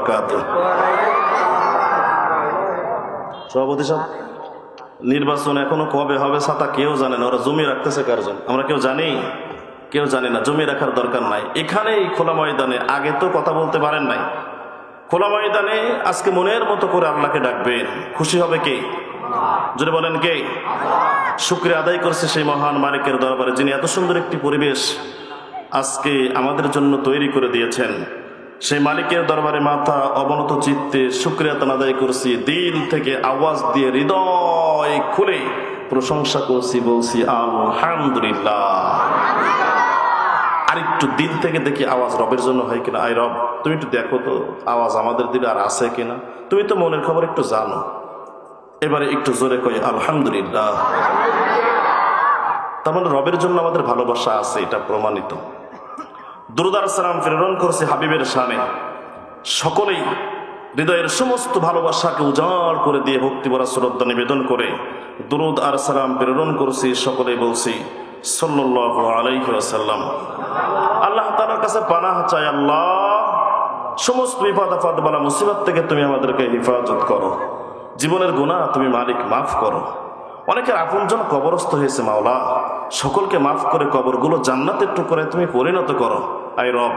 বারাকাতুহু। সভাপতি সাহেব, নির্বাচন এখনো কবে হবে ছাতা কেউ জানে না। ওরা জমি রাখতেছে কার জন্য আমরা কেউ জানি? কেউ জানি না। জমি রাখার দরকার নাই। এখানেই খোলা ময়দানে, আগে তো কথা বলতে পারেন নাই, খোলা ময়দানে আজকে মনের মতো করে আল্লাহকে ডাকবেন। খুশি হবে কে? যদি বলেন কে? শুকরিয়া আদায় করছে সেই মহান মালিকের দরবারে, যিনি এত সুন্দর একটি পরিবেশ আজকে আমাদের জন্য তৈরি করে দিয়েছেন। সেই মালিকের দরবারে মাথা অবনত চিত্তে শুকরিয়া আদায় করছি, দিল থেকে আওয়াজ দিয়ে হৃদয় খুলে প্রশংসা করছি, বলছি আলহামদুলিল্লাহ। আর একটু দিল থেকে দেখি আওয়াজ রবের জন্য হয় কিনা। আই রব, তুমি একটু দেখো তো আওয়াজ আমাদের দিলে আর আছে কিনা, তুমি তো মনের খবর একটু জানো। এবারে একটু জোরে কই আলহামদুলিল্লাহ। তার মানে রবের জন্য আমাদের ভালোবাসা আছে, এটা প্রমাণিত। দুরূদ আর সালাম প্রেরণ করছে হাবিবের শানে। সকলেই হৃদয়ের সমস্ত ভালোবাসাকে উজাড় করে দিয়ে ভক্তি ভরা শ্রদ্ধা নিবেদন করে দুরূদ আর সালাম প্রেরণ করছি। সকলেই বলছি সাল্লাল্লাহু আলাইহি ওয়াসাল্লাম। আল্লাহ তাআলার কাছে পানাহ চাই, আল্লাহ সমস্ত বিপদ আপদ বালা মুসিবত থেকে তুমি আমাদেরকে হেফাজত করো। জীবনের গুনাহ তুমি মালিক মাফ করো। অনেকের আপনজন কবরস্থ হয়েছে, মাওলা সকলকে মাফ করে কবরগুলো জান্নাতের টুকরে তুমি পরিণত করো। আই রব,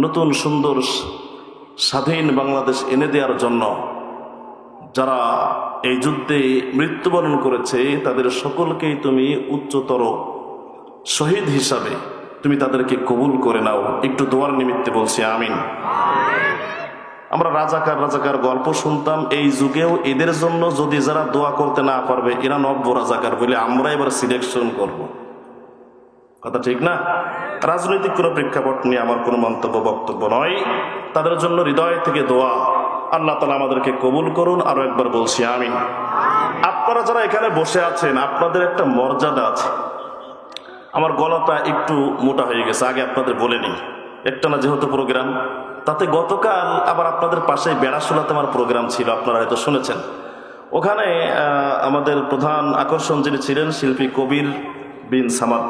নতুন সুন্দর স্বাধীন বাংলাদেশ এনে দেওয়ার জন্য যারা এই যুদ্ধে মৃত্যুবরণ করেছে তাদের সকলকেই তুমি উচ্চতর শহীদ হিসাবে তুমি তাদেরকে কবুল করে নাও। একটু দোয়ার নিমিত্তে বলছি আমিন। আমরা রাজাকার রাজাকার গল্প শুনতাম, এই যুগেও এদের জন্য যদি যারা দোয়া করতে না পারবে এরা নব্য রাজাকার বলে আমরা এবার সিলেকশন করব। কথা ঠিক না? রাজনৈতিক কোনো প্রেক্ষাপট নিয়ে আমার কোনো মন্তব্য বক্তব্য নয়। তাদের জন্য হৃদয় থেকে দোয়া, আল্লাহ তাআলা আমাদেরকে কবুল করুন। আরো একবার বলছি আমিন। আপনারা যারা এখানে বসে আছেন আপনাদের একটা মর্যাদা আছে। আমার গলাটা একটু মোটা হয়ে গেছে, আগে আপনাদের বলেনি, একটা না যেহেতু প্রোগ্রাম, তাতে গতকাল আবার আপনাদের পাশে বেড়াশোলাতে আমার প্রোগ্রাম ছিল, আপনারা হয়তো শুনেছেন। ওখানে আমাদের প্রধান আকর্ষণ যিনি ছিলেন শিল্পী কবির বিন সামাদ,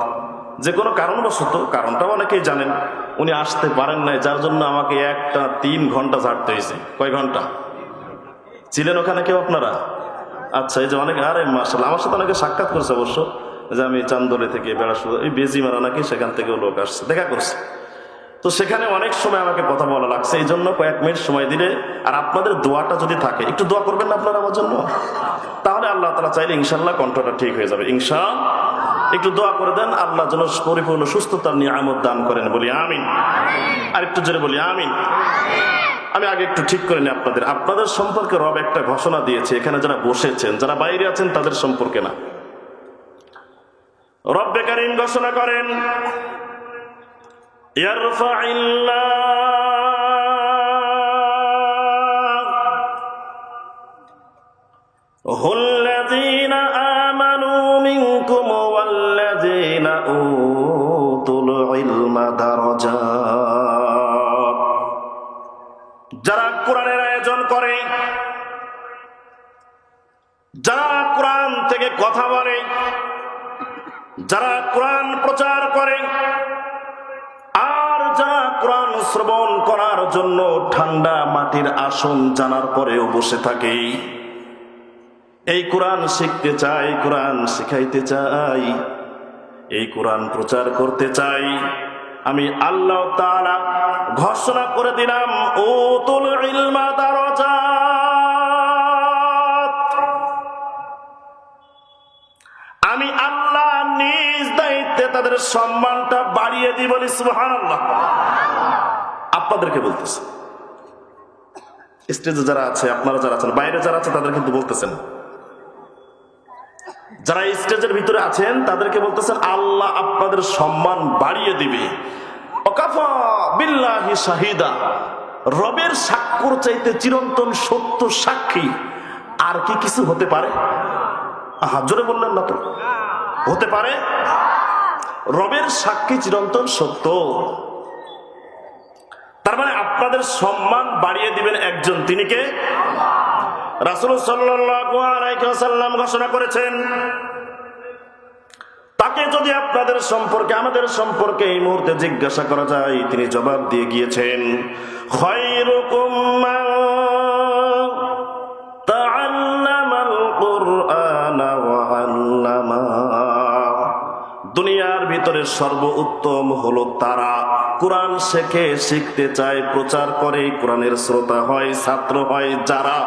যে কোনো কারণবশত, কারণটাও অনেকেই জানেন, উনি আসতে পারেন নাই, যার জন্য আমাকে একটা 3 ঘন্টা ঝাড়তে হয়েছে। কয় ঘন্টা ছিলেন ওখানে কেউ আপনারা? আচ্ছা, এই যে অনেকে, আরে মাশাআল্লাহ, আমার সাথে অনেকে সাক্ষাৎ করছে অবশ্য, যে আমি চান্দরে থেকে বেড়াশোলা, এই বেজিমারা নাকি, সেখান থেকেও লোক আসছে, দেখা করছে। তো সেখানে অনেক সময় আমাকে কথা বলা লাগছে, এই জন্য কয়েক মিনিট সময় দিলে, আর আপনাদের দোয়াটা যদি থাকে একটু দোয়া করবেন না আপনারা আমার জন্য, তাহলে আল্লাহ তাআলা চাইলে ইনশাআল্লাহ কণ্ঠটা ঠিক হয়ে যাবে ইনশাআল্লাহ। একটু দোয়া করে দেন, আল্লাহ যেন পরিপূর্ণ সুস্থতার নিয়ামত দান করেন, বলি আমিন। আর একটু জোরে বলি আমিন। আমি আগে একটু ঠিক করে নিই আপনাদের সম্পর্কে রব একটা ঘোষণা দিয়েছে, এখানে যারা বসেছেন, যারা বাইরে আছেন তাদের সম্পর্কে না। রব্বে কারীম ঘোষণা করেন, ইয়ারফাইল্লাহুল্লাযীনা আমানু মিনকুম ওয়াল্লাযীনা উতুল ইলমা দারাজাত। যারা কোরআনের আয়োজন করে, যারা কোরআন থেকে কথা বলে, যারা কোরআন প্রচার করে, আর যারা কোরআন শ্রবণ করার জন্য ঠান্ডা মাটির আসন জানার পরেও বসে থাকে, এই কোরআন শিখতে চাই, কোরআন শিখাইতে চাই, এই কোরআন প্রচার করতে চাই, আমি আল্লাহ তাআলা ঘোষণা করে দিলাম উতুল ইলমা দারাজাত। আমি আল্লাহ নিজ দায়িত্বে তাদের সম্মানটা বাড়িয়ে দিই, বলি সুবহানাল্লাহ। আপনাদেরকে বলতেছে, স্টেজে যারা আছে, আপনারা যারা আছেন, বাইরে যারা আছে তাদের কিন্তু বলতেছেন, যারা স্টেজের ভিতরে আছেন তাদেরকে বলতেছেন আল্লাহ আপনাদের সম্মান বাড়িয়ে দিবে। ওয়াকাফা বিল্লাহি শাহিদা, রবের সাক্ষ্যর চাইতে চিরন্তন সত্য সাক্ষী আর কি কিছু হতে পারে? আহা, জোরে বললেন না তো, হতে পারে? রবের সাক্ষী চিরন্তন সত্য, তার মানে আপনাদের সম্মান বাড়িয়ে দিবেন একজন, তিনি কে? রাসূল সাল্লাল্লাহু আলাইহি ওয়াসাল্লাম ঘোষণা করেছেন, তাকে যদি আপনাদের সম্পর্কে, আমাদের সম্পর্কে এই মুহূর্তে জিজ্ঞাসা করা যায়, তিনি জবাব দিয়ে গিয়েছেন, খায়রুকুম মান তাআল্লামাল কুরআনা ওয়া আল্লামা। দুনিয়ার ভিতরে সর্বোত্তম হলো তারা কোরআন শেখে, শিখতে চায়, প্রচার করে, কোরআনের শ্রোতা হয়, ছাত্র হয় যারা।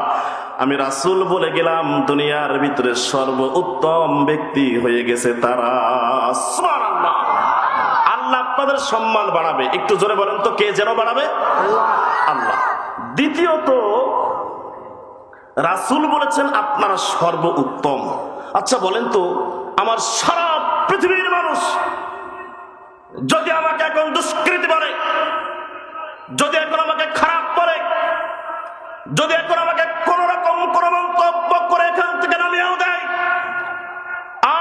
আমি রাসূল বলে গেলাম দুনিয়ার ভিতরে সর্বোত্তম ব্যক্তি হয়ে গেছে তারা। সুবহানাল্লাহ। আল্লাহ আপনাদের সম্মান বাড়াবে। একটু জোরে বলেন তো, কে যেন বাড়াবে? আল্লাহ। দ্বিতীয়ত রাসূল বলেছেন আপনারা সর্বোত্তম। আচ্ছা বলেন তো, আমার সারা পৃথিবীর মানুষ যদি আমাকে এখন দুষ্কৃতি বলে, যদি এখন আমাকে খারাপ বলে, যদি এখন আমাকে কোন রকম কোন মন্তব্য করে এখান থেকে নামিয়েও দেয়,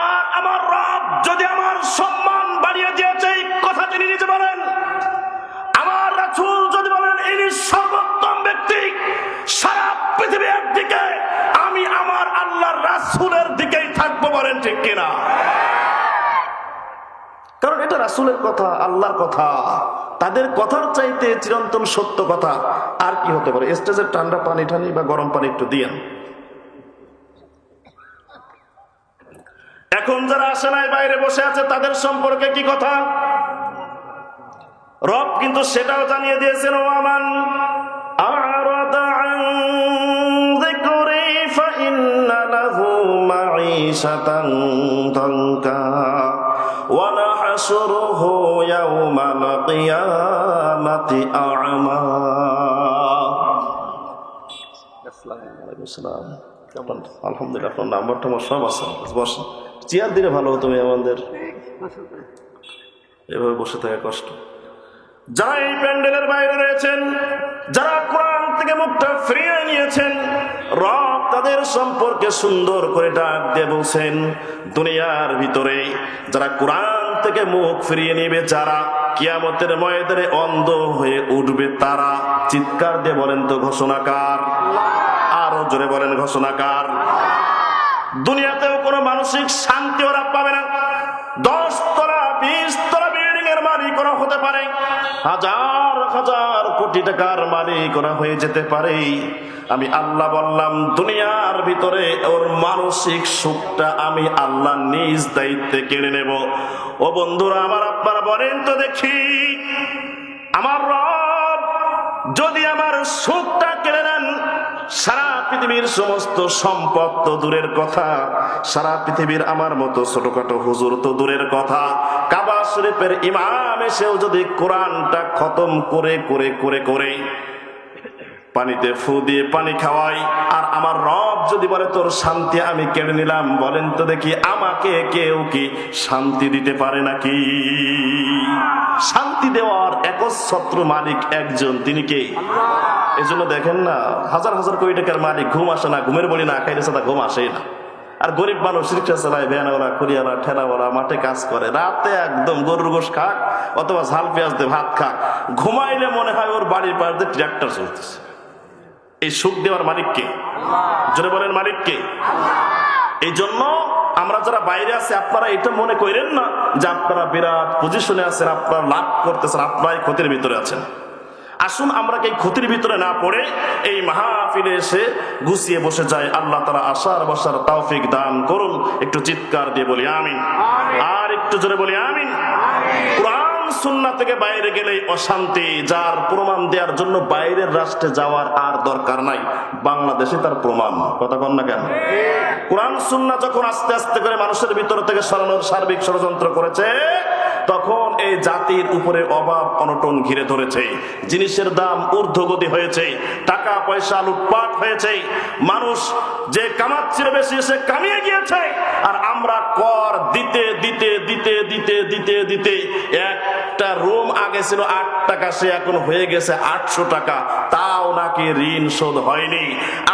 আর আমার রব যদি আমার সম্মান বাড়িয়ে দিয়েছে, এই কথা তিনি নিজে বলেন, আমার রাসূল যদি বলেন ইনি সর্বোত্তম ব্যক্তি, সারা পৃথিবী একদিকে, আমি আমার আল্লাহর রাসূলের দিকেই থাকবো। বলেন ঠিক কিনা? কারণ এটা রাসূলের কথা, আল্লাহর কথা। তাদের কথার চাইতে চিরন্তন সত্য কথা আর কি হতে পারে? স্টেজের ঠান্ডা পানি ঠানি বা গরম পানি একটু দিয়েন। এখন যারা আসে নাই, বাইরে বসে আছে, তাদের সম্পর্কে কি কথা? রব কিন্তু সেটাও জানিয়ে দিয়েছেন, ওয়ামান আ'রাদা আন যিকরি ফাইন্না লাহু মাঈশাতান দানকা ওয়া নাহশুরুহু ইয়াওমাল কিয়ামাতি আ'মা। আলহামদুলিল্লাহ, আপনার নাম্বার টাম্বার সব আছে, বসেন। চেয়ার দিলে ভালো হতো, আমাদের এভাবে বসে থাকা কষ্ট। যারা এই প্যান্ডেলের বাইরে রয়েছেন, যারা কোরআন থেকে মুখটা ফিরিয়ে নিয়েছেন, রব তাদের সম্পর্কে সুন্দর করে ডাক দিয়ে বলছেন, দুনিয়ার ভিতরে যারা কোরআন থেকে মুখ ফিরিয়ে নিবে, যারা কিয়ামতের ময়দানে অন্ধ হয়ে উঠবে, তারা চিৎকার দিয়ে বলেন তো ঘোষণাকার? আরো জোরে বলেন ঘোষণাকার? দুনিয়াতেও কোনো মানসিক শান্তি ওরা পাবে না। 10 তলা 20 তলা বিল্ডিং এর মালিক ওরা হতে পারে, হাজার হাজার কোটি টাকার মালিক ওরা হয়ে যেতে পারে। আমি আল্লাহ বললাম দুনিয়ার ভিতরে ওর মানসিক সুখটা আমি আল্লাহ নিজ দায়িত্বে কেড়ে নেব। ও বন্ধুরা আমার, আপনারা বলেন তো দেখি, আমার রব যদি আমার সুখটা কেড়ে নেন, সারা পৃথিবীর সমস্ত সম্পদ তো দূরের কথা, সারা পৃথিবীর আমার মতো ছোটখাটো হুজুর তো দূরের কথা, কাবা শরীফের ইমাম এসেও যদি কোরআনটা খতম করে করে করে করে পানিতে ফু দিয়ে পানি খাওয়াই, আর আমার রব যদি বলে তোর শান্তি আমি কেড়ে নিলাম, বলেন তো দেখি আমাকে কেউ কি শান্তি দিতে পারে নাকি? শান্তি দেওয়ার একচ্ছত্র মালিক একজন, তিনি কে? এজন্য দেখেন না, হাজার হাজার কোটি টাকার মালিক ঘুম আসে না, ঘুমের বলি না খাইলে সাদা ঘুম আসে না। আর গরিব মানুষ রিক্সা চালায়, ভ্যানওয়ালা, কুরিয়ালা, ঠেলাওয়ালা, মাঠে কাজ করে, রাতে একদম গরুর গোশ খাক অথবা ঝাল পেঁয়াজ দিয়ে ভাত খাক, ঘুমাইলে মনে হয় ওর বাড়ির পাশ দিয়ে ট্রাক্টর চলতেছে। এই সুখ দেওয়ার মালিককে জোরে বলেন, মালিককে। এই জন্য আমরা যারা বাইরে আছি, আপনারা এটা মনে করেন না যে আপনারা বিরাট পজিশনে আছেন, আপনারা লাভ করতেছেন, আপনারাই ক্ষতির ভিতরে আছেন। আসুন আমরা এই ক্ষতির ভিতরে না পড়ে এই মাহফিলে এসে গুছিয়ে বসে যাই। আল্লাহ তাআলা আশার বসার তৌফিক দান করুন। একটু চিৎকার দিয়ে বলি আমিন, আর একটু জোরে বলি আমিন। কোরআন সুন্নাহ থেকে বাইরে গেলেই অশান্তি, যার প্রমাণ দেওয়ার জন্য বাইরের রাষ্ট্রে যাওয়ার আর দরকার নাই, বাংলাদেশে তার প্রমাণ। কথা কন না কেন? কোরআন সুন্নাহ যখন আস্তে আস্তে করে মানুষের ভিতর থেকে সরানোর সার্বিক ষড়যন্ত্র করেছে, তখন এই জাতির উপরে অভাব অনটন ঘিরে ধরেছে, জিনিসের দাম ঊর্ধ্বগতি হয়েছে, টাকা পয়সা লুটপাট হয়েছে, মানুষ যে কামাচ্ছিল বেশি সে কামিয়ে গিয়েছে, আর আমরা কর দিতে দিতে দিতে দিতে দিতে দিতে একটা রুম আগে ছিল 8 টাকা, সে এখন হয়ে গেছে 800 টাকা, তাও নাকি ঋণ শোধ হয়নি।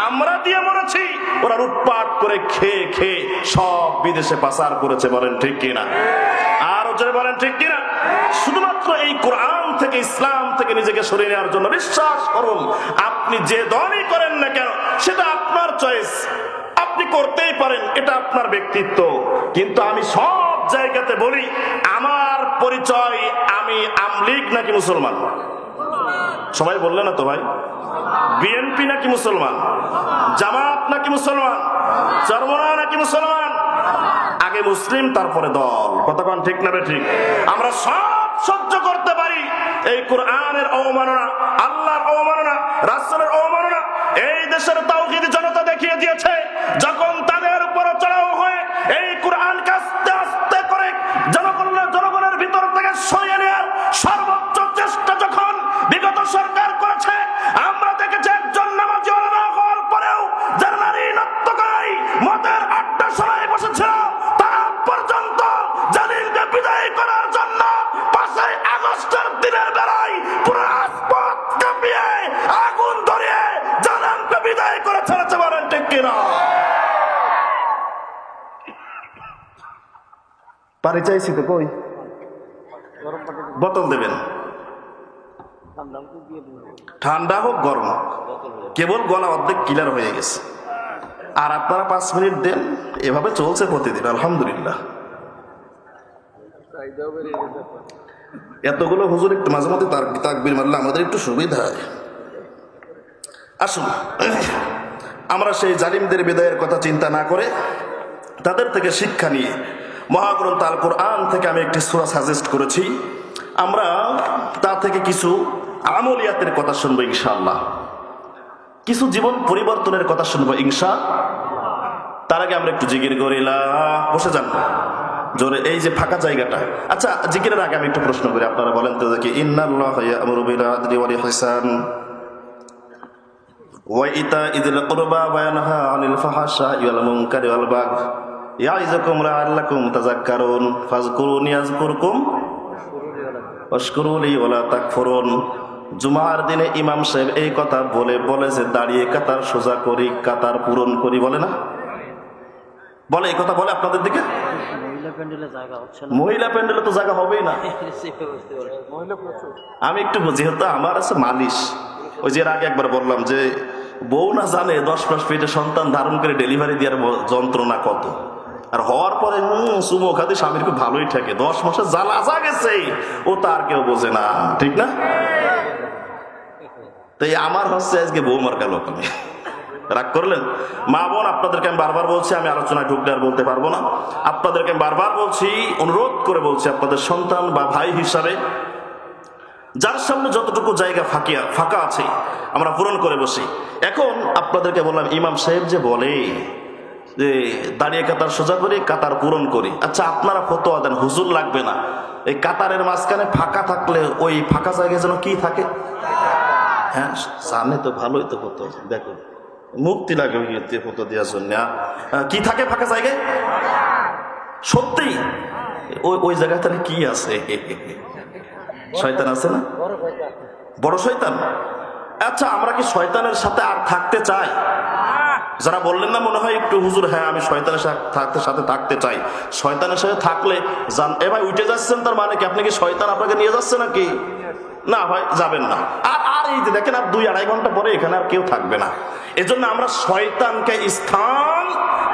আমরা দিয়ে মরেছি, ওরা লুটপাট করে খেয়ে খেয়ে সব বিদেশে পাচার করেছে। বলেন ঠিক কিনা? আরো জোরে বলেন ঠিক কিনা? শুধুমাত্র এই কোরআন থেকে, ইসলাম থেকে নিজেকে সরিয়ে নেওয়ার জন্য বিশ্বাস করুন, আপনি যে দলই করেন না কেন সেটা আপনার চয়েস, আপনি করতেই পারেন, এটা আপনার ব্যক্তিত্ব। কিন্তু আমি সব জায়গাতে বলি, আমার পরিচয় আমি আমলিগ নাকি মুসলমান। সবাই বললে না তো ভাই? বিএনপি নাকি মুসলমান? জামাত নাকি মুসলমান? চরমোনা নাকি মুসলমান? আগে মুসলিম তারপরে দল। কতক্ষণ ঠিক না ঠিক? আমরা সব সহ্য করতে পারি, এই কোরআনের অবমাননা, আল্লাহর অবমাননা, রাসূলের অবমাননা এই দেশের তাওহীদ জনতা দেখিয়ে দিয়েছে। যখন তাদের উপর চড়াও হয়ে এই কোরআনকে আস্তে আস্তে করে জনগণের ভিতর থেকে সরিয়ে নেওয়ার সর্বোচ্চ চেষ্টা যখন বিগত সরকার করেছে, আমরা দেখেছি একজন নামাজি ওলামা হওয়ার পরেও যারা নারী নর্তকী মদের আড্ডা সরাই বসেছিল, তারা পর্যন্ত জালিলকে বিদায় করার জন্য 5ই আগস্টের দিনের বেলায় পুরো রাজপথ কাঁপিয়ে আগুন ধরিয়ে জালিলকে বিদায় করে ছেড়েছে। বলেন ঠিক কিনা? পারি চাইছি তো, কই বোতল দেবেন? ঠান্ডা হোক গরম হোক, কেবল গলা অর্ধেক ক্লিয়ার হয়ে গেছে। আর আপনারা 5 মিনিট দেন, এভাবে চলছে প্রতিদিন আলহামদুলিল্লাহ। এতগুলো হুজুর একটু মাঝে মধ্যে তাকবীর মারলে আমাদের একটু সুবিধা হয়। আসুন, আমরা সেই জালিমদের বিদায়ের কথা চিন্তা না করে তাদের থেকে শিক্ষা নিয়ে মহাগ্রন্থ আল কোরআন থেকে আমি একটি সূরা সাজেস্ট করেছি। আমরা তা থেকে কিছু আমলিয়াতের কথা শুনবো ইনশাআল্লাহ, কিছু জীবন পরিবর্তনের কথা শুনবো ইনশাআল্লাহ। তার আগে আমরা একটু জিকির করি। বসে যান জোরে, এই যে ফাঁকা জায়গাটা। আচ্ছা, জিকিরের আগে আমি একটু প্রশ্ন করি, আপনারা বলেন তো দেখি। ইন্নাল্লাহা ইয়া'মুরু বিল আদলি ওয়াল ইহসান ওয়া ইতাইযিল কুরবা ওয়া ইয়ানহা আনিল ফাহশাই ওয়াল মুনকারি ওয়াল বাগই ইয়া'iযুকুম লা'আল্লাকুম তাযাক্কারুন ফাযকুরুনি আযকুরকুম ওয়াশকুরুলি ওয়া লা তাকফুরুন। জুমার দিনে ইমাম সাহেব এই কথা বলেছে, দাঁড়িয়ে কাতার সোজা করি, কাতার পূরণ করি, বলে না? বলে এই কথা বলে আপনাদের দিকে? মহিলা প্যান্ডেলে তো জায়গা হবেই না। আমি একটু যেহেতু আমার আছে মালিশ, ওই যে আগে একবার বললাম যে বউ না জানে 10 মাস পেটে সন্তান ধারণ করে ডেলিভারি দেওয়ার যন্ত্রণা কত, আর হওয়ার পরে চুমো খাতে স্বামীর খুব ভালোই থাকে। 10 মাসে জ্বালা যা গেছে ও তার কেউ বোঝে না, ঠিক না? তাই আমার হচ্ছে আজকে বউ মার্কা লোক। আমি রাগ করলেন? মা বোন, আপনাদেরকে আমি বারবার বলছি, আমি আলোচনায় ঢুকলে আর বলতে পারবো না। আপনাদেরকে আমি বারবার বলছি, অনুরোধ করে বলছি, আপনাদের সন্তান বা ভাই হিসাবে যার সামনে যতটুকু জায়গা ফাঁকা আছে আমরা পূরণ করে বসি। এখন আপনাদেরকে বললাম, ইমাম সাহেব যে বলে যে দাঁড়িয়ে কাতার সোজা করি, কাতার পূরণ করি। আচ্ছা, আপনারা ফতোয়া দেন, হুজুর লাগবে না, এই কাতারের মাঝখানে ফাঁকা থাকলে ওই ফাঁকা জায়গায় যেন কি থাকে? হ্যাঁ, জানে তো, ভালোই তো হতো। দেখো, মুক্তি লাগে ফটো দেওয়ার জন্য। কি থাকে ফাঁকা জায়গায়? সত্যি ওই জায়গায় তাহলে কি আছে? শয়তান আছে না? বড় শয়তান। আচ্ছা, আমরা কি শয়তানের সাথে আর থাকতে চাই? যারা বললেন না মনে হয় একটু, হুজুর হ্যাঁ আমি শয়তানের সাথে থাকতে চাই। শয়তানের সাথে থাকলে এ ভাই উঠে যাচ্ছেন, তার মানে কি আপনি কি শয়তান আপনাকে নিয়ে যাচ্ছে নাকি? না ভাই, যাবেন না। আর এই যে দেখেন, আর 2-2.5 ঘন্টা পরে এখানে আর কেউ থাকবে না। এজন্য আমরা শয়তানকে স্থান,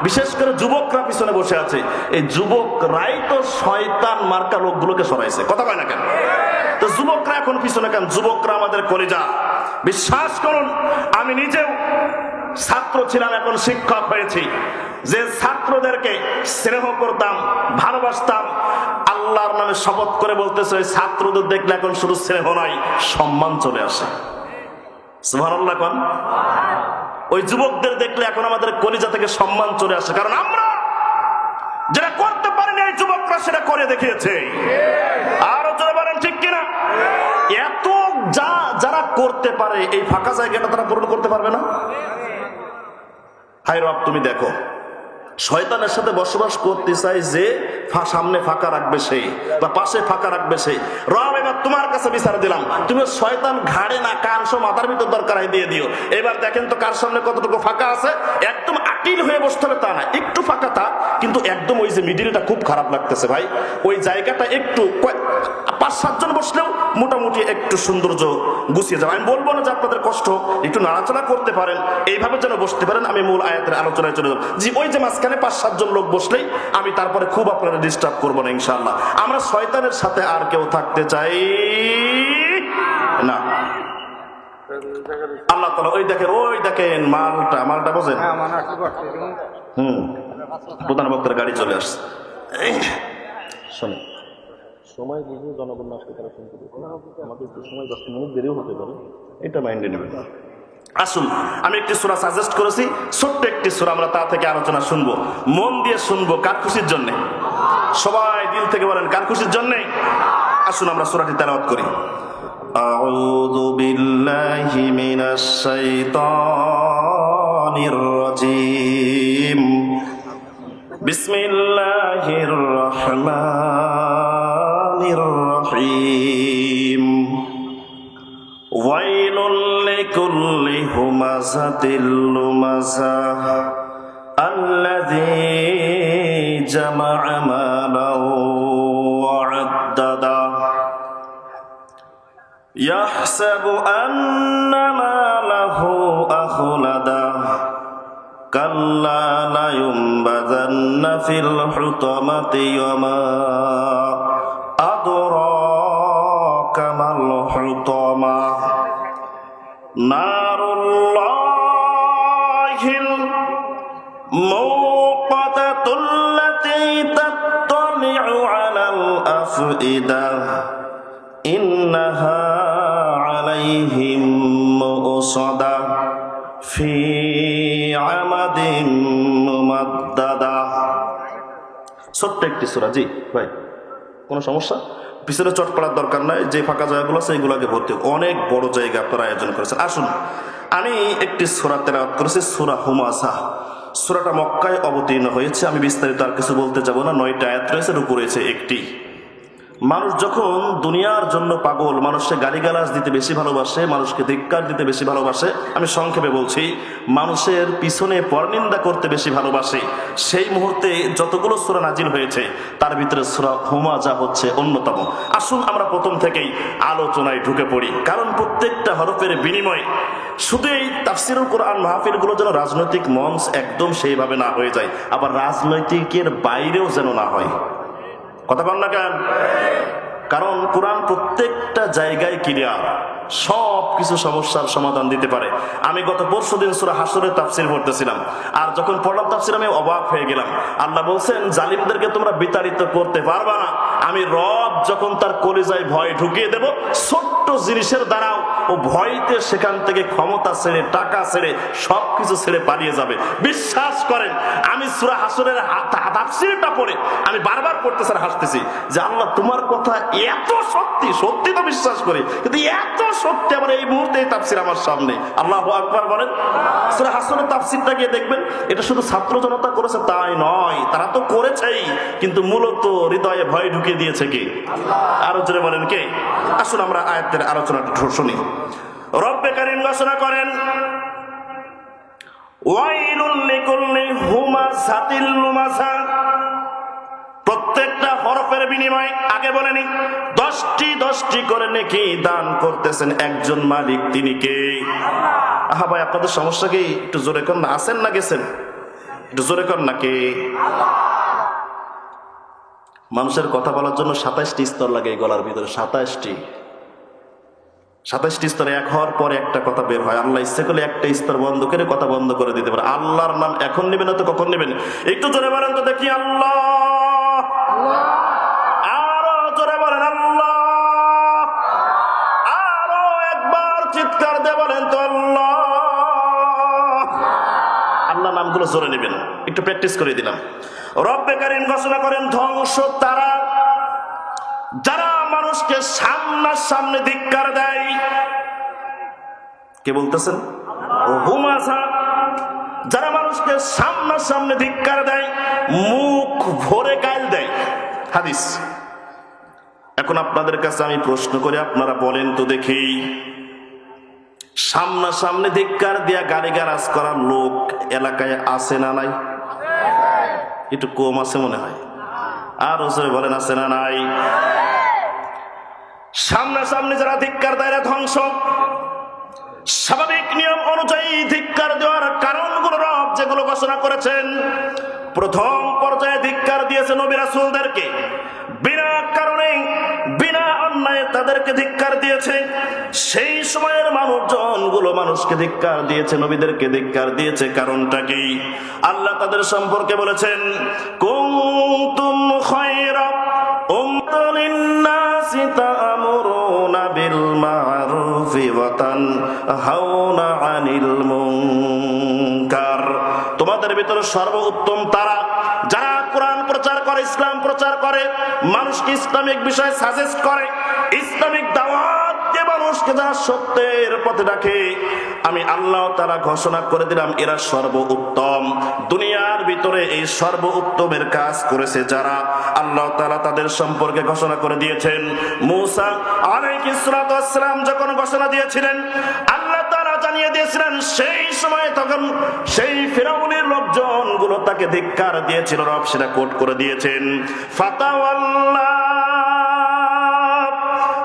বিশেষ করে যুবকরা পিছনে বসে আছে, এই যুবকরাই তো শয়তান মার্কা লোকগুলোকে সরাইছে। কথা কয় না কেন? তো যুবকরা এখন পিছনে কেন? যুবকরা আমাদের কলিজা। বিশ্বাস করুন, আমি নিজেও ছাত্র ছিলাম, এখন শিক্ষক হয়েছি। যে ছাত্রদেরকে স্নেহ করতাম, ভালোবাসতাম, আল্লাহর নামে শপথ করে বলতেছে, ওই ছাত্রদের দেখলে এখন শুধু স্নেহ নয়, সম্মান চলে আসে। সুবহানাল্লাহ কোন? ওই যুবকদের দেখলে এখন আমাদের কলিজা থেকে সম্মান চলে আসে, কারণ আমরা যেটা করতে পারিনি এই যুবকরা সেটা করে দেখিয়েছে। আরো জোরে বলেন ঠিক কিনা? এত যারা করতে পারে, এই ফাঁকা জায়গাটা তারা পূরণ করতে পারবে না? হায় রব, তুমি দেখো, শয়তানের সাথে বসবাস করতে চাই যে সামনে ফাঁকা রাখবে সেই, বা পাশে ফাঁকা রাখবে সেই। রব, এবার তোমার কাছে বিচার দিলাম, তুমি শয়তান ঘাড়ে না কান সহ মাথার ভিতর দরকার দিয়ে দিও। এবার দেখেন তো কার সামনে কতটুকু ফাঁকা আছে। একদম আকিল হয়ে বসতে হবে তা না, একটু ফাঁকা থাক, কিন্তু একদম ওই যে মিডিলটা খুব খারাপ লাগতেছে ভাই, ওই জায়গাটা একটু 5-7 জন বসলেও মোটামুটি একটু সৌন্দর্য গুছিয়ে যাবে। আমি বলবো না যে আপনাদের কষ্ট, একটু নাড়াচাড়া করতে পারেন, এইভাবে যেন বসতে পারেন। আমি মূল আয়াতের আলোচনায় চলে যাব। জি, ওই যে মাঝখানে 5-7 জন লোক বসলেই আমি তারপরে খুব আপনারা ডিস্টার্ব করবো না ইনশাআল্লাহ। আমরা শয়তানের সাথে আর কেউ থাকতে চাই না। আল্লাহ তাআলা ওই দেখেন মালটা বোঝেন। প্রধান বক্তার গাড়ি চলে আসছে। শোনেন, সময় বুঝে জনগণ আসতে তারা শুনতে দিচ্ছে, আমাদের একটু সময় 10 মিনিট দেরিও হতে পারে, এটা মাইন্ডে নেবেন। আসুন, আমি একটি সূরা সাজেস্ট করেছি, ছোট্ট একটি সূরা, আমরা তা থেকে আলোচনা শুনবো, মন দিয়ে শুনবো। কার খুশির জন্য? সবাই দিল থেকে বলেন, কার খুশির জন্য? আসুন আমরা সূরাটি তেলাওয়াত করি। আউযু বিল্লাহি মিনাশ শাইতানির রাজীম। বিসমিল্লাহির রহমানির রহিম। ওয়াইলুল লিকুল্লি হুমাযাতিল লুমাযাহ আল্লাযী জামা'a মালান ওয়া আদ্দাদাহ ইয়াহসাবু আন্না মালাহু আখলাদাহ কাল্লা লায়ুমবাযান্না ফিল হুতামাতি ওয়া মা আদরাকা মাল হুতামাহ নারুল্লাহিল মুকাদাতুল্লাতী তাত্তালি'ু আলাল আফইদাহ ইন্নাহা আলাইহিম মুসাদাহ ফি আমাদিন মুমাদ্দাদাহ। ছোট্ট একটি সূরা। জি ভাই, কোনো সমস্যা? পিছনে চট পড়ার দরকার নাই, যে ফাঁকা জায়গাগুলো আছে এইগুলোকে ভর্তি। অনেক বড় জায়গা আপনারা আয়োজন করেছেন। আসুন, আমি একটি সূরা তেলাওয়াত করেছি, সূরা হুমাযাহ। সূরাটা মক্কায় অবতীর্ণ হয়েছে। আমি বিস্তারিত আর কিছু বলতে যাব না। 9টা আয়াত রয়েছে, রুকু রয়েছে একটি। মানুষ যখন দুনিয়ার জন্য পাগল, মানুষকে গালিগালাজ দিতে বেশি ভালোবাসে, মানুষকে ধিক্কার দিতে বেশি ভালোবাসে, আমি সংক্ষেপে বলছি, মানুষের পিছনে পরনিন্দা করতে বেশি ভালোবাসে, সেই মুহূর্তে যতগুলো সূরা নাজিল হয়েছে তার ভিতরে সূরা হুমাযাহ হচ্ছে অন্যতম। আসুন আমরা প্রথম থেকেই আলোচনায় ঢুকে পড়ি, কারণ প্রত্যেকটা হরফের বিনিময়ে শুধু এই তাফসীরুল কোরআন মাহফিলগুলো যেন রাজনৈতিক মঞ্চ একদম সেইভাবে না হয়ে যায়, আবার রাজনৈতিকের বাইরেও যেন না হয়। কথা বল না কেন? কারণ কোরআন প্রত্যেকটা জায়গায় ক্লিয়ার, সব কিছু সমস্যার সমাধান দিতে পারে। আমি গত পরশুদিন সূরা হাশরের তাফসীর পড়তেছিলাম, আর যখন পড়লাম তাফসীর আমি অবাক হয়ে গেলাম। আল্লাহ বলছেন, জালিমদেরকে তোমরা বিতাড়িত করতে পারবা না। আমি রব যখন তার কলিজায় ভয় ঢুকিয়ে দেব, ছোট্ট জিনিসের দ্বারাও ও ভয়তে সেখান থেকে ক্ষমতা ছেড়ে, টাকা ছেড়ে, সবকিছু ছেড়ে পালিয়ে যাবে। বিশ্বাস করেন, আমি সূরা হাশরের তাফসীরটা পড়ে আমি বারবার পড়তেছি আর হাসতেছি যে আল্লাহ তোমার কথা এত সত্যি, সত্যি তো বিশ্বাস করি, কিন্তু এত সত্যি আমার এই মুহূর্তে এই তাফসীর আমার সামনে। আল্লাহু আকবার বলেন। সূরা হাশরের তাফসীরটা গিয়ে দেখবেন, এটা শুধু ছাত্র জনতা করেছে তাই নয়, তারা তো করেছেই, কিন্তু মূলত হৃদয়ে ভয় ঢুকিয়ে দিয়েছে কে? আল্লাহ। আরো জোরে বলেন কে? আসুন আমরা আয়াতের আলোচনাটা শুনি। রব্বে কারীম ঘোষণা করেন, ওয়াইলুল লিকুল্লি হুমাযাতিল লুমাযাহ। প্রত্যেকটা হরফের বিনিময়ে আগে বলেনি 10টি করে নেকি দান করতেছেন একজন মালিক, তিনি কে? আহা ভাই, আপনাদের সমস্যা কি? একটু জোরে কর না। আছেন না গেছেন? একটু জোরে কর না। কে? মানুষের কথা বলার জন্য 27টি স্তর লাগে এই গলার ভিতরে। 27টি স্তরে এক হওয়ার পরে একটা কথা বের হয়। আল্লাহ ইচ্ছে করলে একটা স্তর বন্ধ করে কথা বন্ধ করে দিতে পারে। আল্লাহর নাম এখন নেবেন না তো কখন নেবেন? একটু জোরে বলেন তো দেখি। আল্লাহ। আরো জোরে বলেন আল্লাহ। আরো একবার চিৎকার দিয়ে বলেন তো আল্লাহ। আল্লাহ নামগুলো জোরে নেবেন, একটু প্র্যাকটিস করে দিলাম। রব্বে কারীম ঘোষণা করেন, ধ্বংস তারা যারা মানুষকে সামনে ধিক্কার দেয়। কে বলতেছেন? হুমাযাহ। যারা মানুষকে সামনে ধিক্কার দেয়, মুখ ভরে গাল দেয়। হাদিস। এখন আপনাদের কাছে আমি প্রশ্ন করি, আপনারা বলেন তো দেখি, সামনে ধিক্কার দিয়া গালিগালাজ করার লোক এলাকায় আছে না নাই? একটু কম আছে মনে হয়। আর ওসরে বলেন আছে না নাই? সামনে যারা ধিক্কার দেয় ধ্বংস। স্বাভাবিক নিয়ম অনুযায়ী ধিক্কার দেওয়ার কারণগুলো রব যেগুলো ঘোষণা করেছেন, প্রথম পর্যায়ে ধিক্কার দিয়েছে নবী রাসূলদেরকে। বিনা কারণে, বিনা অন্যায়ে তাদেরকে ধিক্কার দিয়েছে, সেই সময়ের মানুষজন গুলো মানুষকে ধিক্কার দিয়েছে, নবীদেরকে ধিক্কার দিয়েছে। কারণটা কি? আল্লাহ তাদের সম্পর্কে বলেছেন, কুনতুম খায়রা উম্মাতিন লিন-নাসি তা'মুরুনা বিল মা'রুফি ওয়া তানহাউনা আনিল মুনকার। তোমাদের ভিতরে সর্বোত্তম তারা যারা কোরআন প্রচার করে, ইসলাম প্রচার করে, মানুষকে ইসলামিক বিষয় সাজেস্ট করে, ইসলামিক দাওয়াত দিয়ে মানুষকে যারা সত্যের পথে ডাকে, আমি আল্লাহ তাআলা ঘোষণা করে দিলাম এরা সর্বোত্তম। দুনিয়ার ভিতরে এই সর্বোত্তমের কাজ করেছে যারা, আল্লাহ তাআলা তাদের সম্পর্কে ঘোষণা করে দিয়েছেন। মূসা আলাইহিস সালাতু ওয়াস সালাম যখন ঘোষণা দিয়েছিলেন, আল্লাহ তাআলা জানিয়ে দিয়েছিলেন সেই সময় তখন সেই ফিরাউনের লোকজন গুলো তাকে ধিক্কার দিয়েছিল। রব সেটা কোট করে দিয়েছেন, ফাতাওয়াল্লা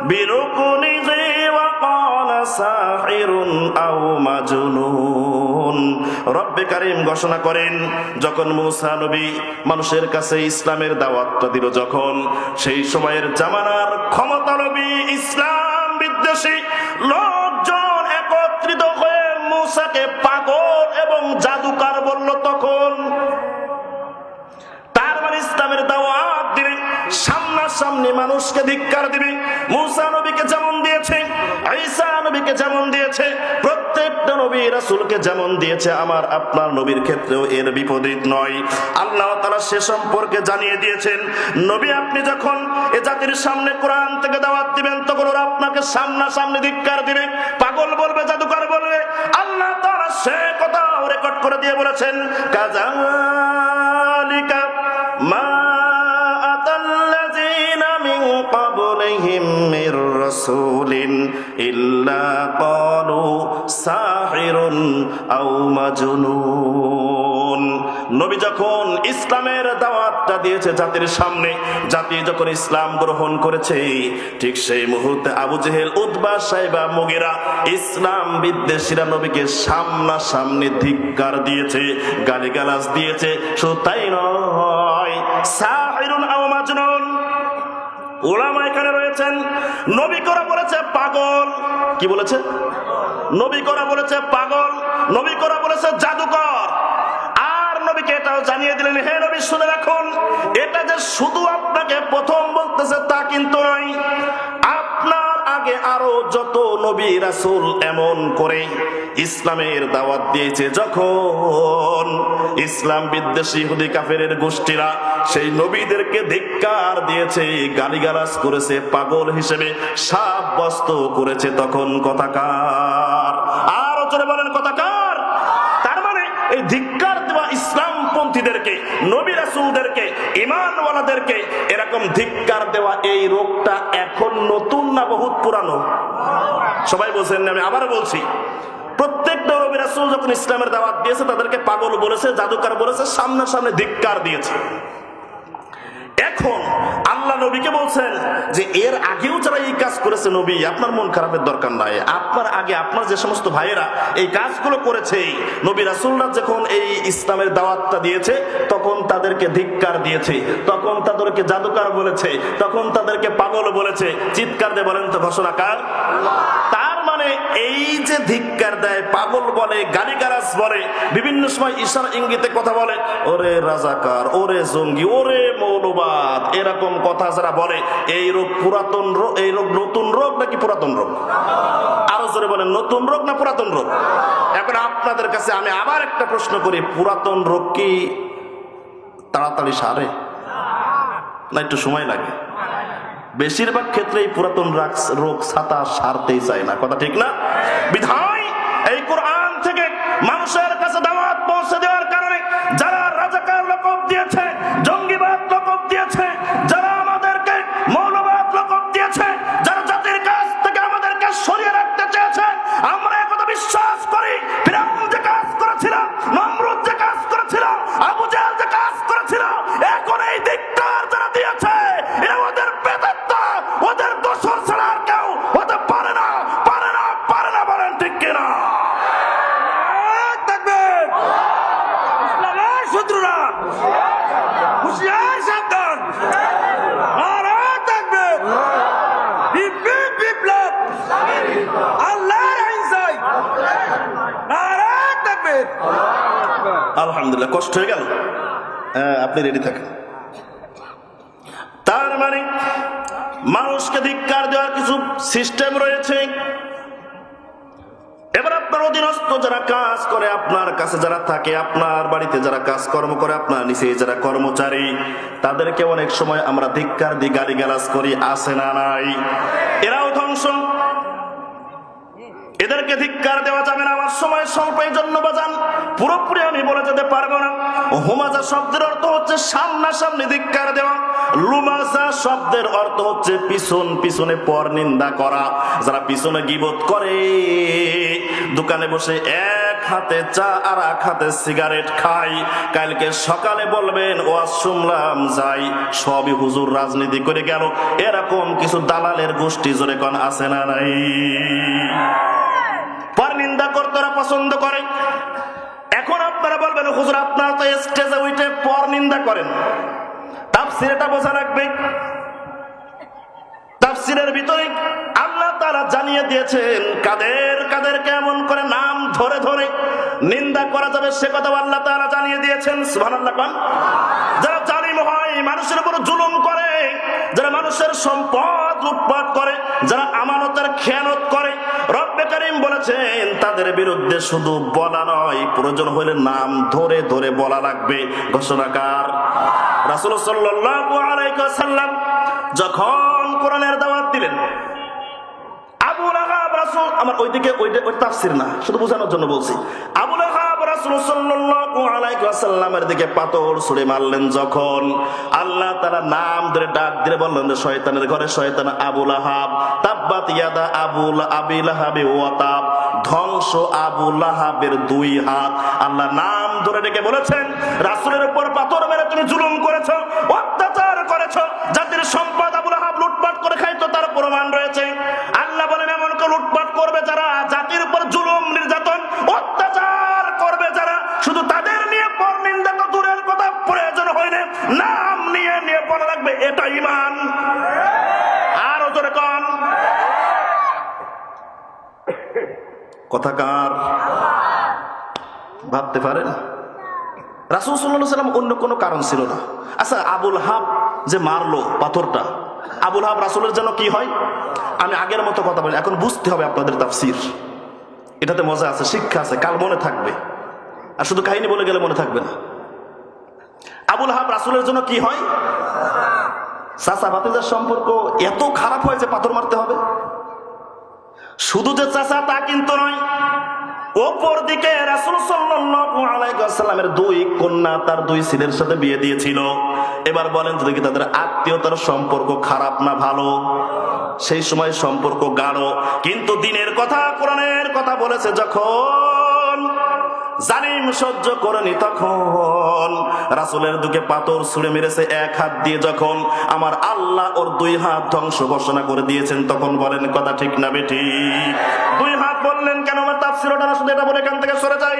বিরুকুনিহি ওয়া ক্বালা সাহিরুন আও মাজনুন। রব্বে কারীম ঘোষণা করেন, যখন মূসা নবী মানুষের কাছে ইসলামের দাওয়াতটা দিল, যখন সেই সময়ের জামানার ক্ষমতা নবী ইসলাম বিদ্বেষী লোকজন একত্রিত হয়ে মূসাকে পাগল এবং জাদুকর বলল, তখন তার মানে ইসলামের দাওয়াত দিলে সামনাসামনি মানুষকে ধিক্কার দিবে। মূসা নবীকে যেমন দিয়েছে, ঈসা নবীকে যেমন দিয়েছে, প্রত্যেকটা নবী রাসূলকে যেমন দিয়েছে, আমার আপনার নবীর ক্ষেত্রেও এর বিপরীত নয়। আল্লাহ তাআলা সে সম্পর্কে জানিয়ে দিয়েছেন, নবী আপনি যখন এ জাতির সামনে কোরআন থেকে দাওয়াত দিবেন, তখন ওরা আপনাকে সামনাসামনি ধিক্কার দিবে, পাগল বলবে, জাদুকর বলবে। আল্লাহ তাআলা সে কথা রেকর্ড করে দিয়ে বলেছেন, কাযালিকা মা আতাল্লাযীনা মিন ক্বাবলিহিম মির রাসূলিন ইল্লা ক্বালু সাহিরুন আও মাজনুন। নবী যখন ইসলামের দাওয়াতটা দিয়েছে জাতির সামনে, জাতি যখন ইসলাম গ্রহণ করেছে, ঠিক সেই মুহূর্তে আবু জেহেল, উতবা, সাইবা, মুগীরা, ইসলাম বিদ্বেষীরা নবীকে সামনাসামনি ধিক্কার দিয়েছে, গালিগালাজ দিয়েছে। শুধু তাই নয়, সাহিরুন আও মাজনুন, উলামা এখানে রয়েছেন, নবী করা বলেছে পাগল। কি বলেছে? নবী করা বলেছে পাগল, নবী করা বলেছে জাদুকর। আর নবীকে এটাও জানিয়ে দিলেন, হে নবী শুনে রাখুন, এটা যে শুধু আপনাকে প্রথম বলতেছে তা কিন্তু নয়, আপনার আগে আরো যত নবী রাসূল এমন করে ইসলামের দাওয়াত দিয়েছে, যখন ইসলাম বিদ্বেষী ইহুদি কাফেরের গোষ্ঠীরা সেই নবীদেরকে ধিক্কার দিয়েছে, গালিগালাজ করেছে, পাগল হিসেবে সাব্যস্ত করেছে, তখন কথাকার, আরো জোরে বলেন কথাকার। তার মানে এই ধিক্কার দেওয়া ইসলামপন্থীদেরকে, নবী রাসূলদেরকে, ঈমানওয়ালাদেরকে এরকম ধিক্কার দেওয়া, এই রোগটা এখন নতুন না বহুত পুরানো? সবাই বলছেন, আমি আবার বলছি, প্রত্যেকটা নবী রাসূল যখন ইসলামের দাওয়াত দিয়েছে তাদেরকে পাগল বলেছে, জাদুকর বলেছে, সামনাসামনি ধিক্কার দিয়েছে। এখন আল্লাহ নবীকে বলছেন যে এর আগেও যারা এই কাজ করেছে, নবী আপনার মন খারাপের দরকার নাই, আপনার আগে আপনার যে সমস্ত ভাইয়েরা এই কাজগুলো করেছে, নবী রাসূলরা যখন এই ইসলামের দাওয়াতটা দিয়েছে, তখন তাদেরকে ধিক্কার দিয়েছে, তখন তাদেরকে জাদুকর বলেছে, তখন তাদেরকে পাগল বলেছে। চিৎকার দিয়ে বলেন তো ঘোষণাকার। তার মানে এই যে ধিক্কার দেয়, পাগল বলে, গালিগালাজ বলে, বিভিন্ন সময় ইশারা ইঙ্গিতে কথা বলে, ওরে রাজাকার, ওরে জঙ্গি, ওরে মৌলবাদ, এরকম কথা যারা বলে, এই রোগ পুরাতন রোগ, এই রোগ নতুন রোগ নাকি পুরাতন রোগ? আরো জোরে বলেন, নতুন রোগ না পুরাতন রোগ? এখন আপনাদের কাছে আমি আবার একটা প্রশ্ন করি, পুরাতন রোগ কি তাড়াতাড়ি সারে না একটু সময় লাগে? বেশিরভাগ ক্ষেত্রে এই পুরাতন রোগ ছাতা সারতেই চায় না, কথা ঠিক না? বিধায় এই কোরআন থেকে মানুষের কাছে দাওয়াত পৌঁছে দেওয়ার কারণে যারা রাজাকার লকব দিয়েছে, জঙ্গিবাদ লকব দিয়েছে, যারা আমাদেরকে মৌলবাদ লকব দিয়েছে, যারা জাতির কাছ থেকে আমাদেরকে সরিয়ে রাখতে চেয়েছে, আমরা একথা বিশ্বাস করি, ফিরআউন যে কাজ করেছিল, নমরুদ যে কাজ করেছিল, আবু জাহেল যে কাজ করেছিল, এখন এই ধিক্কার যারা দিয়েছে, এরা ওদের বেদাত্তা, ওদের দোষর ছাড়া আর কেউ হতে পারে না, পারে না, পারে না। বলেন ঠিক কিনা? দেখবেন ইসলামের শত্রুরা হুঁশিয়ার, সাবধান। আর দেখবেন বিবেক আলহামদুলিল্লাহ, কষ্ট হয়ে গেল। হ্যাঁ, আপনি রেডি থাকেন। তার মানে মানুষকে ধিক্কার দেওয়ার কিছু সিস্টেম রয়েছে। এবার আপনার অধীনস্থ যারা কাজ করে, আপনার কাছে যারা থাকে, আপনার বাড়িতে যারা কাজকর্ম করে, আপনার নিচে যারা কর্মচারী, তাদেরকে অনেক সময় আমরা ধিক্কার দিই, গালিগালাজ করি, আছে না নাই? এরাও ধ্বংস। এদেরকে ধিক্কার দেওয়া যাবে না। আমার সময় স্বল্প, এই জন্য বাজান পুরোপুরি আমি বলে যেতে পারবো না। হুমাজা শব্দের অর্থ হচ্ছে সামনাসামনি ধিক্কার দেওয়া। লুমাজা শব্দের অর্থ হচ্ছে পিছন পিছনে পর নিন্দা করা। যারা পিছনে গীবত করে, দোকানে বসে এক হাতে চা আর এক হাতে সিগারেট খাই, কালকে সকালে বলবেন ওয়াজ শুনলাম যাই, সবই হুজুর রাজনীতি করে গেল। এরকম কিছু দালালের গোষ্ঠী জোরে কোন আছে না নাই? পর নিন্দা করতে ওরা পছন্দ করে। এখন আপনারা বলবেন হুজুর আপনারা তো স্টেজে উঠে পর নিন্দা করেন। তাফসীর এটা বোঝা রাখবে। তাফসীরের ভিতরে আল্লাহ তাআলা জানিয়ে দিয়েছেন কাদের কাদের কেমন করে নাম ধরে ধরে নিন্দা করা যাবে, সে কথা আল্লাহ তাআলা জানিয়ে দিয়েছেন। সুবহানাল্লাহ। যারা জালিম হয়, মানুষের উপর জুলুম করে, যারা মানুষের সম্পদ লুটপাট করে, যারা আমানতের খেয়ানত করে, রব্বে কারীম বলেছেন তাদের বিরুদ্ধে শুধু বলা নয়, প্রয়োজন হলে নাম ধরে ধরে বলা লাগবে। ঘোষণাকার রাসূল সাল্লাল্লাহু আলাইহি ওয়াসাল্লাম যখন কোরআনের দাওয়াত দিলেন, আবু লাহাব রাসূল, আমার ওইদিকে ওই তাফসীর না, শুধু বোঝানোর জন্য বলছি। আবু লাহাব রাসূল সাল্লাল্লাহু আলাইহি ওয়াসাল্লামের দিকে পাথর ছুঁড়ে মারলেন যখন, আল্লাহ তাআলা নাম ধরে ডাক দিয়ে বললেন যে শয়তানের ঘরে শয়তান আবু লাহাব, তাব্বাত ইয়াদা আবি লাহাবি ওয়া তাব, ধ্বংস আবু লাহাবের দুই হাত। আল্লাহ নাম ধরে ডেকে বলেছেন রাসূলের উপর পাথর মেরে তুমি জুলুম করেছো, অত্যাচার করেছো, জাতির সম্পদ আবু লাহাব লুটপাট করে খাইতো, তার প্রমাণ রয়েছে। আল্লাহ বলেন এমন কেউ লুটপাট করবে যারা জাতির উপর জুলুম নির্যাতন অত্যাচার করবে যারা, শুধু তাদের নিয়ে পর নিন্দা তো দূরের কথা, প্রয়োজন হইলে নাম নিয়ে নিয়ে পড়া লাগবে। এটা ঈমান। আর জোরে কোন কথা কার? ভাবতে পারেন রাসূল সাল্লাল্লাহু আলাইহি ওয়াসাল্লাম অন্য কোনো কারণ ছিল না। আচ্ছা, আবুল হাব যে মারলো পাথরটা, আবুল হাব রাসূলের জন্য কি হয়? আমি আগের মতো কথা বলি, এখন বুঝতে হবে আপনাদের তাফসীর। এটাতে মজা আছে, শিক্ষা আছে, কাল মনে থাকবে। আর শুধু কাহিনী বলে গেলে মনে থাকবে না। আবুল হাব রাসূলের জন্য কি হয়? চাচা ভাতিজার সম্পর্ক এত খারাপ হয় যে পাথর মারতে হবে। শুধু যে চাচা তা কিন্তু নয়, অপর দিকে রাসূল সাল্লাল্লাহু আলাইহি ওয়াসাল্লামের দুই কন্যা তার দুই ছেলের সাথে বিয়ে দিয়েছিল। এবার বলেন তো দেখি তাদের আত্মীয়তার সম্পর্ক খারাপ না ভালো? সেই সময় সম্পর্ক গাঢ়। কিন্তু দিনের কথা, কোরআনের কথা বলেছে যখন জালিম সহ্য করেনি তখন রাসূলের দিকে পাথর ছুঁড়ে মেরেছে এক হাত দিয়ে, যখন আমার আল্লাহ ওর দুই হাত ধ্বংস ঘোষণা করে দিয়েছেন, তখন বলেন কথা ঠিক না বেঠিক? দুই হাত বললেন কেন? আমার তাফসীর ওটা না, শুধু এটা বলে এখান থেকে সরে যাই।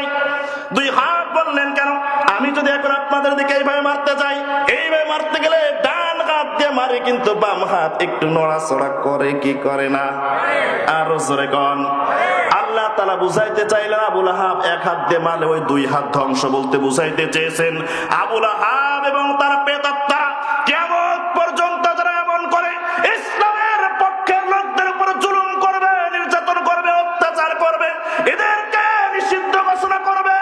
দুই হাত বললেন কেন? আমি যদি এখন আপনাদের দিকে এইভাবে মারতে যাই, এইভাবে মারতে গেলে ডান হাত দিয়ে মারি, কিন্তু বাম হাত একটু নড়াচড়া করে কি করে না? আরো জোরে কোন। আল্লাহ তাআলা বুঝাইতে চাইলেন আবু লাহাব এক হাত দিয়ে মারলে ওই দুই হাত ধ্বংস, বলতে বুঝাইতে চেয়েছেন আবু লাহাব এবং তার প্রেতাত্মা কিয়ামত পর্যন্ত যারা এমন করে, ইসলামের পক্ষের লোকদের উপর জুলুম করবে, নির্যাতন করবে, অত্যাচার করবে, এদেরকে নিষিদ্ধ ঘোষণা করবে,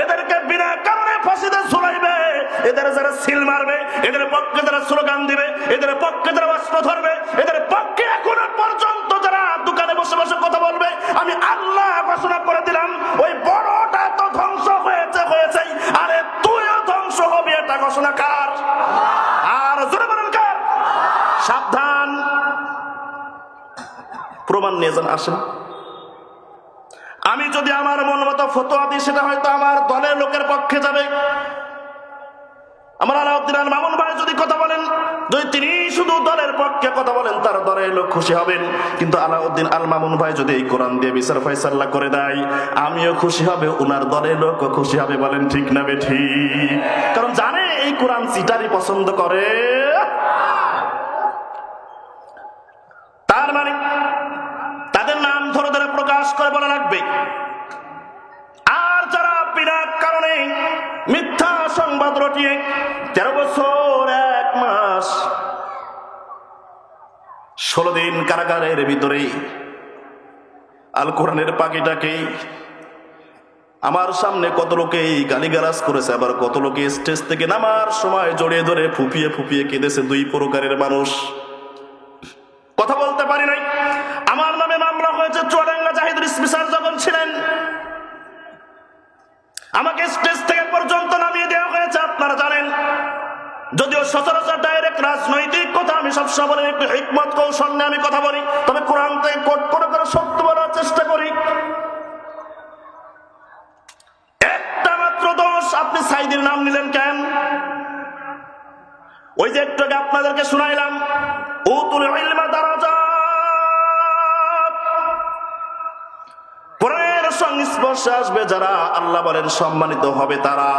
এদেরকে বিনা কারণে ফাঁসিতে ঝুলাইবে, এদের যারা সিল মারবে, এদের পক্ষে যারা স্লোগান দিবে, এদের পক্ষে যারা অস্ত্র ধরবে, এদের পক্ষে এখনো পর্যন্ত যারা দোকানে বসে বসে কথা বলবে, আমি আল্লাহ ঘোষণা করে দিলাম ওই বড়টা তো ধ্বংস হয়েছে, আরে তুইও ধ্বংস হবি। এটা ঘোষণা কার? আর জোরে বলেন কার? সাবধান, প্রমাণ নিয়ে যান। আসেন, আমি যদি আমার মন মতো ফতোয়া দিই, সেটা হয়তো আমার দলের লোকের পক্ষে যাবে। আমার আলাউদ্দিন আল মামুন ভাই যদি কথা বলেন, যদি তিনি শুধু দলের পক্ষে কথা বলেন, তার দলের লোক খুশি হবেন। কিন্তু আলাউদ্দিন আল মামুন ভাই যদি এই কোরআন দিয়ে বিচার ফয়সালা করে দেয়, আমিও খুশি হবে, উনার দলের লোক খুশি হবে। বলেন ঠিক না বেঠিক? কারণ জানে এই কোরআন চিটারি পছন্দ করে। তার মানে তাদের নাম ধরে ধরে প্রকাশ করে বলা লাগবে। আর যারা কাটিয়ে 13 বছর 1 মাস 16 দিন কারাগারের ভিতরে আল কোরআনের পাখিটাকে আমার সামনে কত লোকে গালিগালাজ করেছে, আবার কত লোকে স্টেজ থেকে নামার সময় জড়িয়ে ধরে ফুপিয়ে ফুপিয়ে কেঁদেছে। 2 প্রকারের মানুষ। কথা বলতে পারি নাই। আমার নামে মামলা হয়েছে চুয়াডাঙ্গা জাহিদুল স্পেশাল যখন ছিলেন, আমাকে স্টেজ থেকে পর্যন্ত নামিয়ে দেওয়া হয়েছে, আপনারা জানেন। যদিও সচরাচর ডাইরেক্ট রাজনৈতিক কথা আমি সবসময় বলি, একটু হিকমত কৌশল নিয়ে আমি কথা বলি, তবে কোরআন থেকে কোট করে করে সত্য বলার চেষ্টা করি। একটা মাত্র দোষ, আপনি সাইদির নাম নিলেন কেন? ওই যে একটু আগে আপনাদেরকে শুনাইলাম, উতুল ইলমা দারাজাত, কোরআনের সংস্পর্শে আসবে যারা, আল্লাহ বলেন সম্মানিত হবে তারা।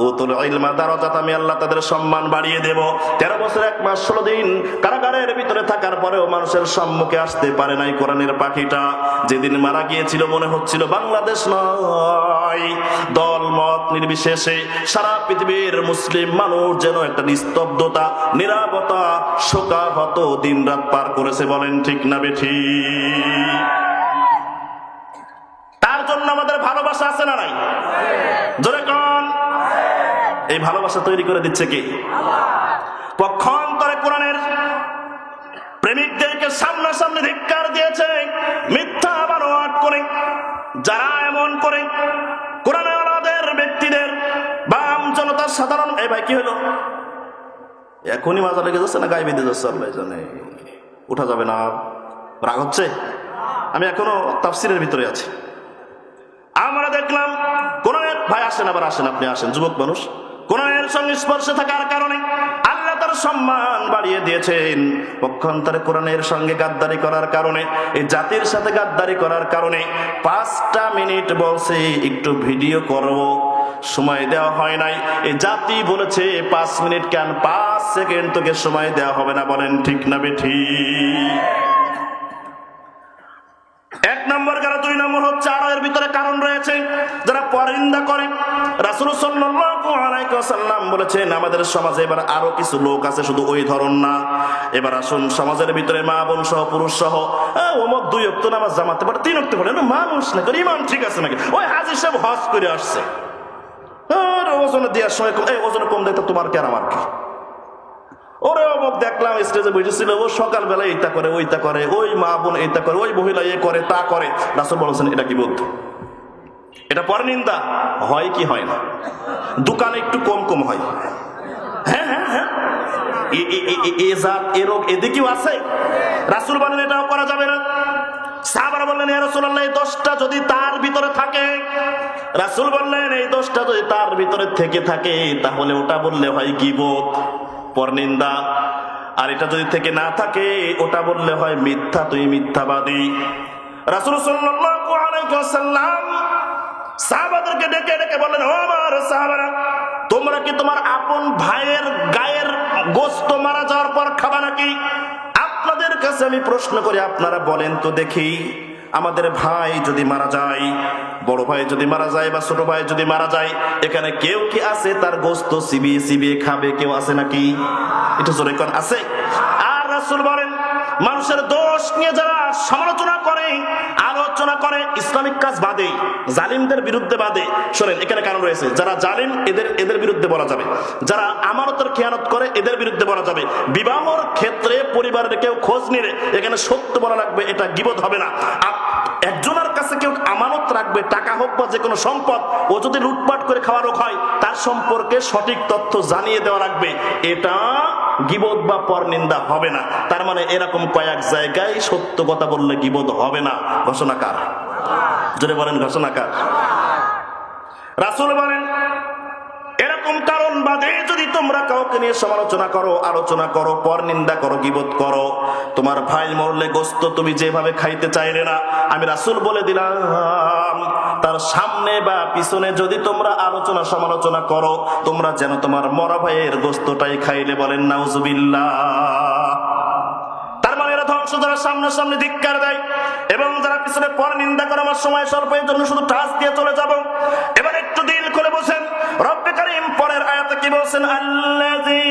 উতুল ইলমা দারাজাত, আমি আল্লাহ তাদের সম্মান বাড়িয়ে দেব। 13 বছর 1 মাস 16 দিন কারাগারের ভিতরে থাকার পরেও মানুষের সম্মুখে আসতে পারে নাই কোরআনের পাখিটা। যেদিন মারা গিয়েছিল মনে হচ্ছিল বাংলাদেশ নয়, দল মত নির্বিশেষে সারা পৃথিবীর মুসলিম মানুষ যেন একটা নিস্তব্ধতা, নীরবতা, শোকাহত দিন রাত পার করেছে। বলেন ঠিক না বেঠিক? তার জন্য আমাদের ভালোবাসা আছে না নাই? জোরে কোন? এই ভালোবাসা তৈরি করে দিচ্ছে কি? পক্ষান্তরে কোরআনের প্রেমিকদেরকে সামনাসামনি ধিক্কার দিয়েছে, মিথ্যা বানোয়াট করে। যারা এমন করে কোরআনের ব্যক্তিদের, বাম জনতার সাধারণ, এই ভাই কি হলো? এখনই মাজা লেগে যাচ্ছে না গায়ে বেঁধে যাচ্ছে? আল্লাহ জানে। উঠা যাবে না? রাগ হচ্ছে? আমি এখনো তাফসিরের ভিতরে আছি। আমরা দেখলাম কোরআনের, ভাই আসেন, আবার আসেন, আপনি আসেন, যুবক মানুষ। কোরআনের সঙ্গে স্পর্শে থাকার কারণে আল্লাহ তার সম্মান বাড়িয়ে দিয়েছেন। পক্ষান্তরে কোরআনের সঙ্গে গাদ্দারি করার কারণে, এই জাতির সাথে গাদ্দারি করার কারণে 5টা মিনিট বলছে একটু ভিডিও করব, সময় দেওয়া হয় নাই। এই জাতি বলেছে 5 মিনিট কেন, 5 সেকেন্ড তোকে সময় দেওয়া হবে না। বলেন ঠিক না বেঠিক? 1 নম্বর কারণ। 2 নম্বর হচ্ছে আরো এর ভিতরে কারণ রয়েছে, যারা পরনিন্দা করে। রাসূল সাল্লাল্লাহু আলাইহি ওয়াসাল্লাম বলেছেন আমাদের সমাজে এবার আরো কিছু লোক আছে, শুধু ওই ধরন না। এবার আসুন সমাজের ভিতরে মা বোন সহ পুরুষ সহ, অমুক 2 ওয়াক্ত নামাজ জামাতে পারে, 3 ওয়াক্ত পড়ে, মানুষ নাকি ইমান ঠিক আছে নাকি? ওই হাজী সাহেব হজ করে আসছে, ওজন দেওয়ার সময় এই ওজন কম দেখতে তোমার কি আর আমার কি? ওরে অমুক দেখলাম স্টেজে বসেছিল, ও সকালবেলা এইটা করে ওইটা করে, ওই মা বোন এইটা করে, ওই মহিলা এ করে তা করে। রাসূল বলেছেন এটা কি বলতো? এটা পরনিন্দা হয় কি হয় না? দোকানে একটু কম কম হয়। হ্যাঁ হ্যাঁ হ্যাঁ, এ জাত এ রোগ এদিকেও আছে। রাসূল বলেন এটাও করা যাবে না। সাহাবারা বললেন ইয়া রাসূলুল্লাহ, এই 10টা যদি তার ভিতরে থাকে, রাসূল বললেন এই 10টা যদি তার ভিতরে থেকে থাকে তাহলে ওটা বললে হয় গীবত, পরনিন্দা। আর এটা যদি থেকে না থাকে ওটা বললে হয় মিথ্যা, তুই মিথ্যাবাদী। রাসূল সাল্লাল্লাহু আলাইহি ওয়াসাল্লাম সাহাবাদেরকে ডেকে ডেকে বললেন, ও আমার সাহাবারা, তোমরা কি তোমার আপন ভাইয়ের গায়ের গোশত মারা যাওয়ার পর খাবা নাকি? আপনাদের কাছে আমি প্রশ্ন করি, আপনারা বলেন তো দেখি, আমাদের ভাই যদি মারা যায়, বড় ভাই যদি মারা যায় বা ছোট ভাই যদি মারা যায়, এখানে কেউ কি আছে তার গোশত চিবিয়ে চিবিয়ে খাবে? কেউ আছে নাকি? এটা জোরে কোন আছে? আর রাসূল বলেন মানুষের দোষ নিয়ে যারা সমালোচনা করে, আলোচনা করে, ইসলামিক কাজ বাদে, জালিমদের বিরুদ্ধে বাদে, শোনেন এখানে কারণ রয়েছে। যারা জালিম এদের বিরুদ্ধে বলা যাবে, যারা আমানতের খেয়ানত করে এদের বিরুদ্ধে বলা যাবে। বিবাহর ক্ষেত্রে পরিবারের কেউ খোঁজ নিলে এখানে সত্য বলা লাগবে, এটা গীবত হবে না। একজনের কাছে কেউ আমানত রাখবে, টাকা হোক বা যে কোনো সম্পদ, ও যদি লুটপাট করে খাওয়া লোক হয় তার সম্পর্কে সঠিক তথ্য জানিয়ে দেওয়া লাগবে, এটা গীবত বা পরনিন্দা হবে না। তার মানে এরকম কয়েক জায়গায় সত্য কথা বললে গীবত হবে না। ঘোষণাকার জোরে বলেন, ঘোষণাকার। রাসূল বলেন এরকম কারণ বাদে যদি তোমরা কাউকে নিয়ে সমালোচনা করো, আলোচনা করো, পরনিন্দা করো, গীবত করো, তোমার ভাই মরলে গোশত তুমি যেভাবে খাইতে চাইলে না, আমি রাসূল বলে দিলাম তার সামনে বা পিছনে যদি তোমরা আলোচনা সমালোচনা করো, তোমরা যেন তোমার মরা ভাইয়ের গোশতটাই খাইলে। বলেন নাউজুবিল্লাহ। তার মানে এরা ধ্বংস, যারা সামনাসামনি ধিক্কার দেয় এবং যারা পিছনে পরনিন্দা করে। আমার সময় স্বল্পের জন্য শুধু টাচ দিয়ে চলে যাব। এবার একটু দিল করে বসেন, রব্বে কারীম পরের আয়াতে কি বলছেন আল্লাযী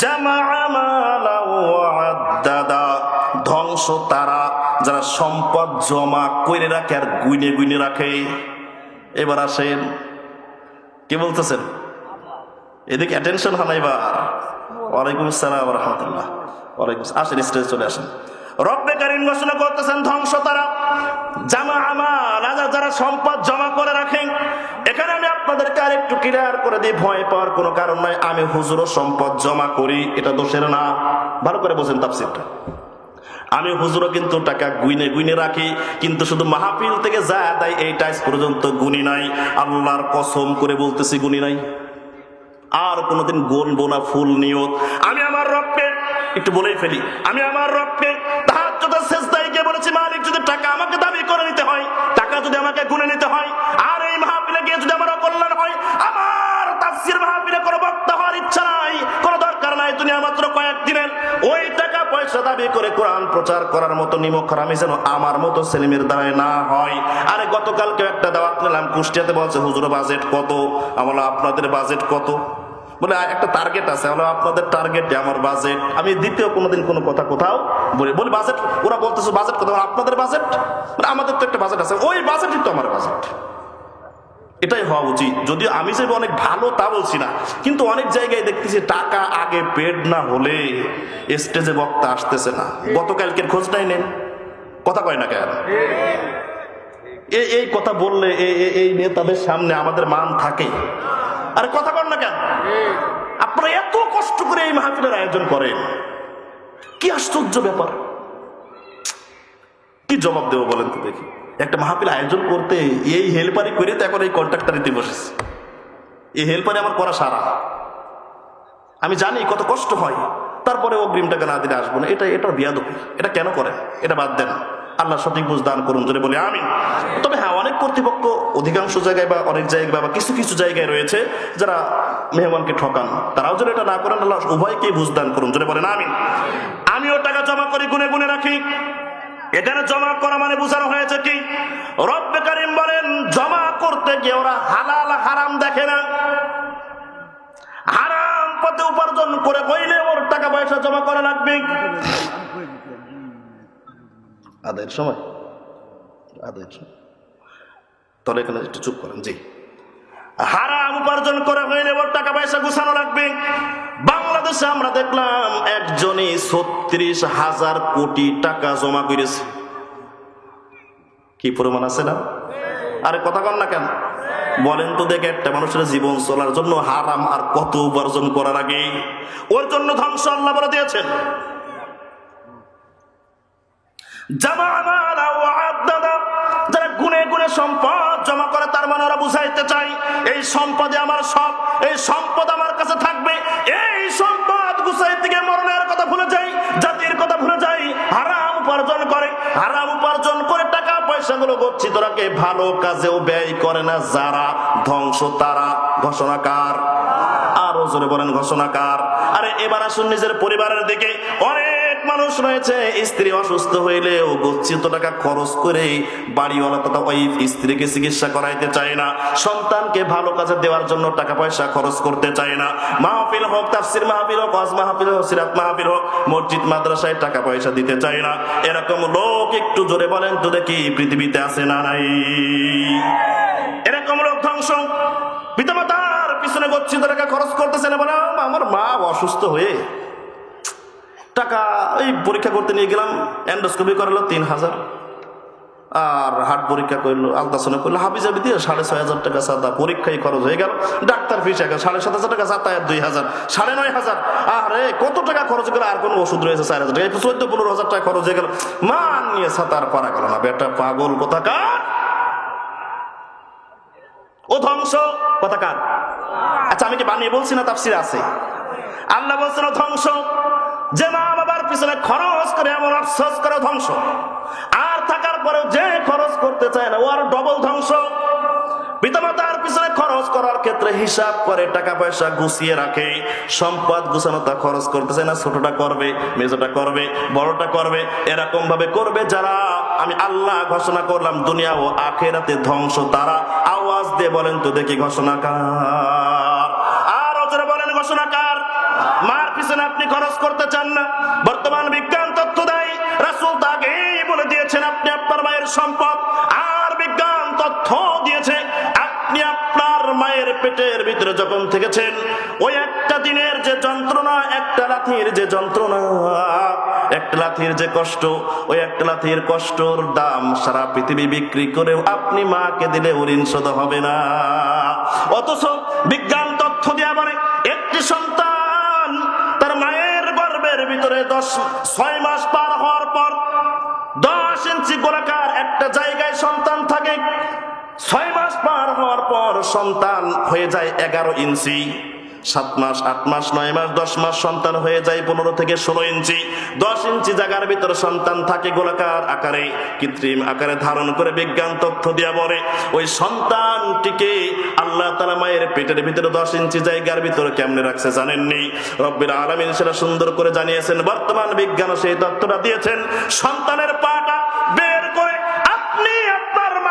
জামাআ মালান ওয়া আদ্দাদা, ধ্বংস তারা যারা সম্পদ জমা করে রাখে আর গুইনে গুইনে রাখে। এবার আসেন, কি বলতেছেন? এদিকে অ্যাটেনশন হয় না এবার। ওয়ালাইকুম আসসালাম ওয়া রাহমাতুল্লাহ। ওয়ালাইকুম আসেন, স্টেজে চলে আসেন। রব্বে কারীম ঘোষণা করতেছেন ধ্বংস তারা জামা আমাল, যারা সম্পদ জমা করে রাখেন। এখানে আমি আপনাদেরকে আরেকটু ক্লিয়ার করে দিই, ভয় পাওয়ার কোনো কারণ নাই। আমি হুজুরও সম্পদ জমা করি, এটা দোষের না। ভালো করে বোঝেন তাফসীরটা। আমি হুজুরও কিন্তু টাকা গুইনে গুইনে রাখি, কিন্তু শুধু মাহফিল থেকে যা দেয় এইটা আজ পর্যন্ত গুনি নাই। আল্লাহর কসম করে বলতেছি গুনি নাই, আর কোনোদিন গুনবো না। ফুল নিয়ত আমি আমার রবকে, একটু বলেই ফেলি, আমি আমার রবকে তাহাজ্জুদের সিজদায় গিয়ে বলেছি, মালিক যদি টাকা আমাকে দাবি করে নিতে হয়, টাকা যদি আমাকে গুনে নিতে হয়, আর এই মাহফিলে গিয়ে যদি আমার অকল্যাণ হয়, আমার তাফসীর মাহফিলে কোনো বক্তা হওয়ার ইচ্ছা নাই, কোনো দরকার নাই। দুনিয়া মাত্র কয়েকদিনের, ওই টাকা পয়সা দাবি করে কোরআন প্রচার করার মতো নিমক হারামি যেন আমার মতো ছেলেমেয়ের দ্বারাই না হয়। আরে গতকালকে একটা দাওয়াত নিলাম কুষ্টিয়াতে, বলছে হুজুর বাজেট কত? আমরা আপনাদের বাজেট কত? বলে একটা টার্গেট আছে। আপনাদের টার্গেট, আমার বাজেট। আমি দ্বিতীয় কোনোদিন কোনো কথা কোথাও বলি বাজেট, ওরা বলতেছে বাজেট কত? আপনাদের বাজেট, মানে আমাদের তো একটা বাজেট আছে, ওই বাজেটই তো আমার বাজেট। এটাই হওয়া উচিত। যদিও আমি যে অনেক ভালো তা বলছি না, কিন্তু অনেক জায়গায় দেখতেছি টাকা আগে পেড না হলে স্টেজে বক্তা আসতেছে না। গতকালকের খোঁজটাই নেন, কথা কয় না কেন? এই কথা বললে এই নেতাদের সামনে আমাদের মান থাকে। আরে কথা কন না কেন? আপনারা এত কষ্ট করে এই মাহফিলের আয়োজন করেন, কি আশ্চর্য ব্যাপার। কি জবাব দেবো বলেন তো দেখি? একটা মাহফিল আয়োজন করতে এই হেল্পারি করে তো এখন এই কন্ট্রাক্টরিতে বসেছে। এই হেল্পারি আমার করা সারা, আমি জানি কত কষ্ট হয়, তারপরে অগ্রিম টাকা না দিলে আসবো না। এটা বিয়াদবি। এটা কেন করেন? এটা বাদ দেন। আল্লাহ সঠিক বুঝ দান করুন, যদি বলি আমিন। তবে হ্যাঁ, অনেক কর্তৃপক্ষ অধিকাংশ জায়গায় বা অনেক জায়গায় বা কিছু কিছু জায়গায় রয়েছে যারা মেহমানকে ঠকান, তারাও যদি এটা না করেন, আল্লাহ উভয়কেই বুঝ দান করুন, যদি বলেন আমিন। আমিও টাকা জমা করি, গুনে গুনে রাখি। এখানে জমা করা মানে বোঝানো হয়েছে কি? রব্বে কারীম বলেন জমা করতে গিয়ে ওরা হালাল হারাম দেখে না। হারাম পথে উপার্জন করে হইলে ওর টাকা পয়সা জমা করা লাগবে। আদায়ের সময় তাহলে এখানে একটু চুপ করেন। জি, হারাম উপার্জন করে হইলে ওর টাকা পয়সা গুছানো লাগবে। বাংলাদেশে আমরা দেখলাম একজনই ৩৬,০০০ কোটি টাকা জমা করেছে। কি প্রমাণ আছে না? আরে কথা কন না কেন? বলেন তো দেখে, একটা মানুষের জীবন চলার জন্য হারাম আর কত উপার্জন করার আগে ওর জন্য ধ্বংস আল্লাহ বলে দিয়েছেন। যারা গুনে গুনে সম্পদ জমা করে, তার মানে ওরা বুঝাইতে চাই এই সম্পদে আমার সব, এই সম্পদ আমার কাছে থাকবে। এই সম্পদ গুছাইতে গিয়ে মরণের কথা ভুলে যাই, জাতির কথা ভুলে যাই, হারাম উপার্জন করে। হারাম উপার্জন করে টাকা পয়সাগুলো গচ্ছিত রাখে, ভালো কাজেও ব্যয় করে না। যারা ধ্বংস তারা। ঘোষণাকার, আরো জোরে বলেন ঘোষণাকার। আরে এবার আসুন নিজের পরিবারের দিকে। অনেক মানুষ রয়েছে স্ত্রী অসুস্থ হইলেও গচ্ছিত টাকা খরচ করে বাড়িওয়ালা তথা ওয়াইফ স্ত্রীকে চিকিৎসা করাইতে চায় না, সন্তানকে ভালো কাজে দেওয়ার জন্য টাকা পয়সা খরচ করতে চায় না। মাহফিল হোক, তাফসীর মাহফিল হোক, ওয়াজ মাহফিল হোক, সিরাত মাহফিল হোক, মসজিদ মাদ্রাসায় টাকা পয়সা দিতে চায় না। এরকম লোক একটু জোরে বলেন তো দেখি পৃথিবীতে আছে না নাই? এরকম লোক ধ্বংস। পিতামাতার পিছনে গচ্ছিত টাকা খরচ করতেছে না, বলে আমার মা অসুস্থ হয়ে টাকা এই পরীক্ষা করতে নিয়ে গেলাম, এন্ডোস্কোপি করালো ৩,০০০, আর হার্ট পরীক্ষা করলো, আলট্রাসাউন্ড করলো, হাবিজাবি দিয়ে ৬,৬০০ টাকা সাদা পরীক্ষায় খরচ হয়ে গেল। ডাক্তার ফিস ৭,৭০০ টাকা, যাতায়াত ২,০০০, ৯,৫০০। আরে কত টাকা খরচ করে, আর কোনো ওষুধ রয়েছে ৪,০০০ টাকা, ১৪-১৫,০০০ টাকা খরচ হয়ে গেল। মান নিয়ে সাঁতার পারা গেল না। বেটা পাগল কোথাকার, ও ধ্বংস কোথাকার। আচ্ছা, আমি কি বানিয়ে বলছি না? তাফসীরে আছে, আল্লাহ বলছেন ও ধ্বংস। যে মা বাবার পিছনে খরচ করে এমন আফসোস করে ধ্বংস, আর থাকার পরেও যে খরচ করতে চায় না ও আর ডবল ধ্বংস। পিতামাতার পিছনে খরচ করার ক্ষেত্রে হিসাব করে টাকা পয়সা গুছিয়ে রাখে, সম্পদ গুছানো তা খরচ করতে চায় না। ছোটটা করবে, মেজোটা করবে, বড়টা করবে, এরকম ভাবে করবে যারা আমি আল্লাহ ঘোষণা করলাম দুনিয়া ও আখিরাতে ধ্বংস তারা। আওয়াজ আওয়াজ দিয়ে বলেন তো দেখি ঘোষণাকার, আর ওজোরে বলেন ঘোষণাকার। মার পিছনে আপনি খরচ করতে চান না, বর্তমান বিজ্ঞান তথ্য দেয়, রাসূল তো আগেই বলে দিয়েছেন আপনি আপনার মায়ের সম্পদ। আর বিজ্ঞান তথ্য দিয়েছে আপনি আপনার মায়ের পেটের ভিতরে যখন থেকেছেন, ওই একটা দিনের যে যন্ত্রণা, একটা লাথির যে যন্ত্রণা, একটা লাথির যে কষ্ট, ওই একটা লাথির কষ্টর দাম সারা পৃথিবী বিক্রি করেও আপনি মাকে দিলে ঋণ শোধ হবে না। অথচ বিজ্ঞান তথ্য দেয়া বলে একটি সন্তান তার মায়ের গর্ভের ভিতরে 6 মাস পার হওয়ার পর 10 ইঞ্চি গোলাকার একটা জায়গায় সন্তান থাকে। 6 মাস পার হওয়ার পর সন্তান হয়ে যায় 11 ইঞ্চি, 7 মাস, 8 মাস, 9 মাস, 10 মাস সন্তান হয়ে যায় 15 থেকে 16 ইঞ্চি। 10 ইঞ্চি জায়গার ভিতরে সন্তান থাকে গোলাকার আকারে, কৃত্রিম আকারে ধারণ করে বিজ্ঞান তথ্য দিয়া বলে ওই সন্তানটিকে আল্লাহ তাআলা মায়ের পেটের ভিতরে 10 ইঞ্চি জায়গার ভিতরে কেমনে রাখছে জানেননি? রব্বুল আলামিন সেটা সুন্দর করে জানিয়েছেন। বর্তমান বিজ্ঞান সেই তথ্যটা দিয়েছেন, সন্তানের পাটা বের করে আপনি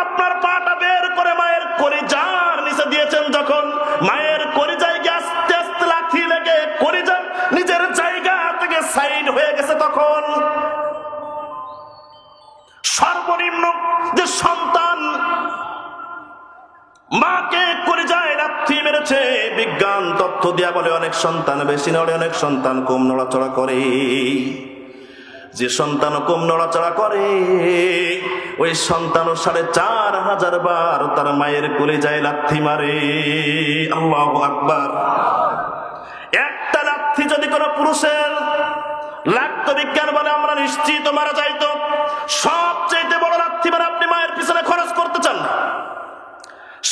আপনার পাটা বের করে মায়ের কলিজার নিচে দিয়েছেন। যখন মায়ের কলিজায় আস্তে আস্তে লাথি লেগে কলিজা নিজের জায়গা থেকে সাইড হয়ে গেছে, তখন সর্বনিম্ন যে সন্তান মাকে কলিজায় লাথি মেরেছে, বিজ্ঞান তথ্য দিয়া বলে অনেক সন্তান বেশি নড়ে, অনেক সন্তান কম নড়াচড়া করে। যে সন্তান কম নড়াচড়া করে ওই সন্তান 4500 বার তার মায়ের কলিজায় লাথি মারে। আল্লাহু আকবার। একটা লাথি যদি কোনো পুরুষের লাগতো, বিজ্ঞান বলে আমরা নিশ্চিত মারা যাইতো। সবচাইতে বড় লাথি মারে আপনি মায়ের পিছনে খরচ করতে চান না।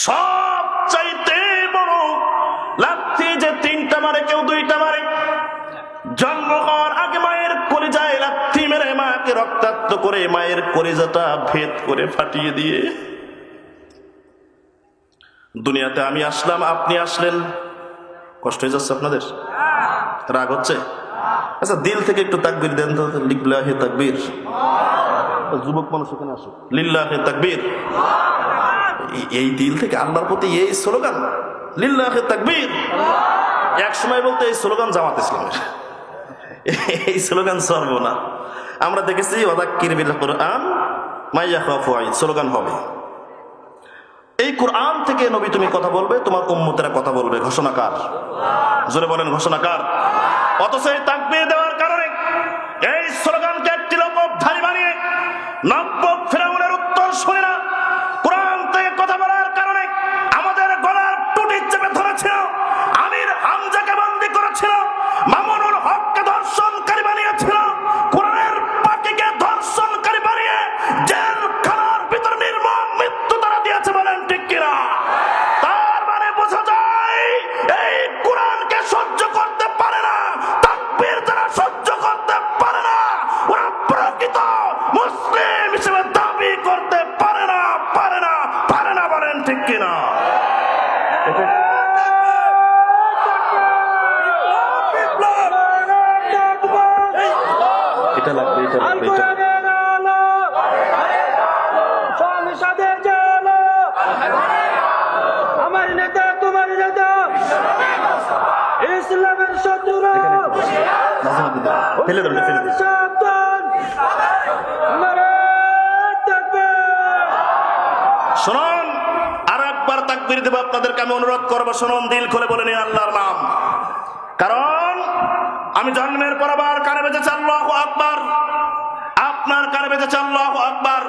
সবচাইতে বড় লাথি যে 3টা মারে, কেউ 2টা মারে। জন্ম হওয়ার আগে মায়ের কলিজায় লাথি মেরে মাকে রক্তাক্ত করে মায়ের কলিজাটা ভেদ করে ফাটিয়ে দিয়ে দুনিয়াতে আমি আসলাম, আপনি আসলেন। কষ্ট হয়ে যাচ্ছে আপনাদের? রাগ হচ্ছে? আচ্ছা, দিল থেকে একটু তাকবীর দেন তো, লিল্লাহি তাকবীর। যুবক মানুষ এখানে আসো, লিল্লাহি তাকবীর। এই দিল থেকে আল্লাহর প্রতি এই স্লোগান, লিল্লাহি তাকবীর। এক সময় বলতে এই স্লোগান জামাত ইসলামের, এই স্লোগান চলবো না। আমরা দেখেছি ওয়াযাক্কির বিল কুরআন মা ইয়াখাফু ওয়াঈদ স্লোগান হবে। এই কোরআন থেকে নবী তুমি কথা বলবে, তোমার উম্মতেরা কথা বলবে। ঘোষণাকার, জোরে বলেন ঘোষণাকার। অথচ এই তাকবীর দেওয়ার কারণে এই স্লোগানকে একটি লোকধারী বানিয়ে নব্য ফেরাউনের উত্তর শুনে না কোরআন থেকে কথা বলার কারণে আমাদের গলার টুটি চেপে ধরেছিল, আমির হামজাকে বন্দী করেছিল, মামুনুল হককে ধর্ষণকারী বানিয়েছিল, কোরআনের পাখিকে ধর্ষণকারী বানিয়ে জেলখানার ভিতর নির্মম মৃত্যু তারা দিয়েছে। বলেন ঠিক কিনা? তার মানে বোঝা যায় এই কোরআনকে সহ্য করতে পারে না, তাকবীর যারা সহ্য করতে পারে না, ওরা প্রকৃত মুসলিম হিসেবে দাবি করতে পারে না, পারে না, পারে না। বলেন ঠিক কিনা? এটা লাগবে, এটা লাগবে, এটা। আমার নেতা তোমার নেতা, ইসলামের শত্রু, ফেলে দেবেন, ফেলে দেবেন। শুনুন, আর একবার তাকবীর দেব, আপনাদেরকে আমি অনুরোধ করবো, শুনুন, দিল খুলে বলে নিন আল্লাহর নাম। কারণ আমি জন্মের পর আবার কানে বেজেছে আল্লাহু আকবার, আপনার কানে বেজেছে আল্লাহু আকবার।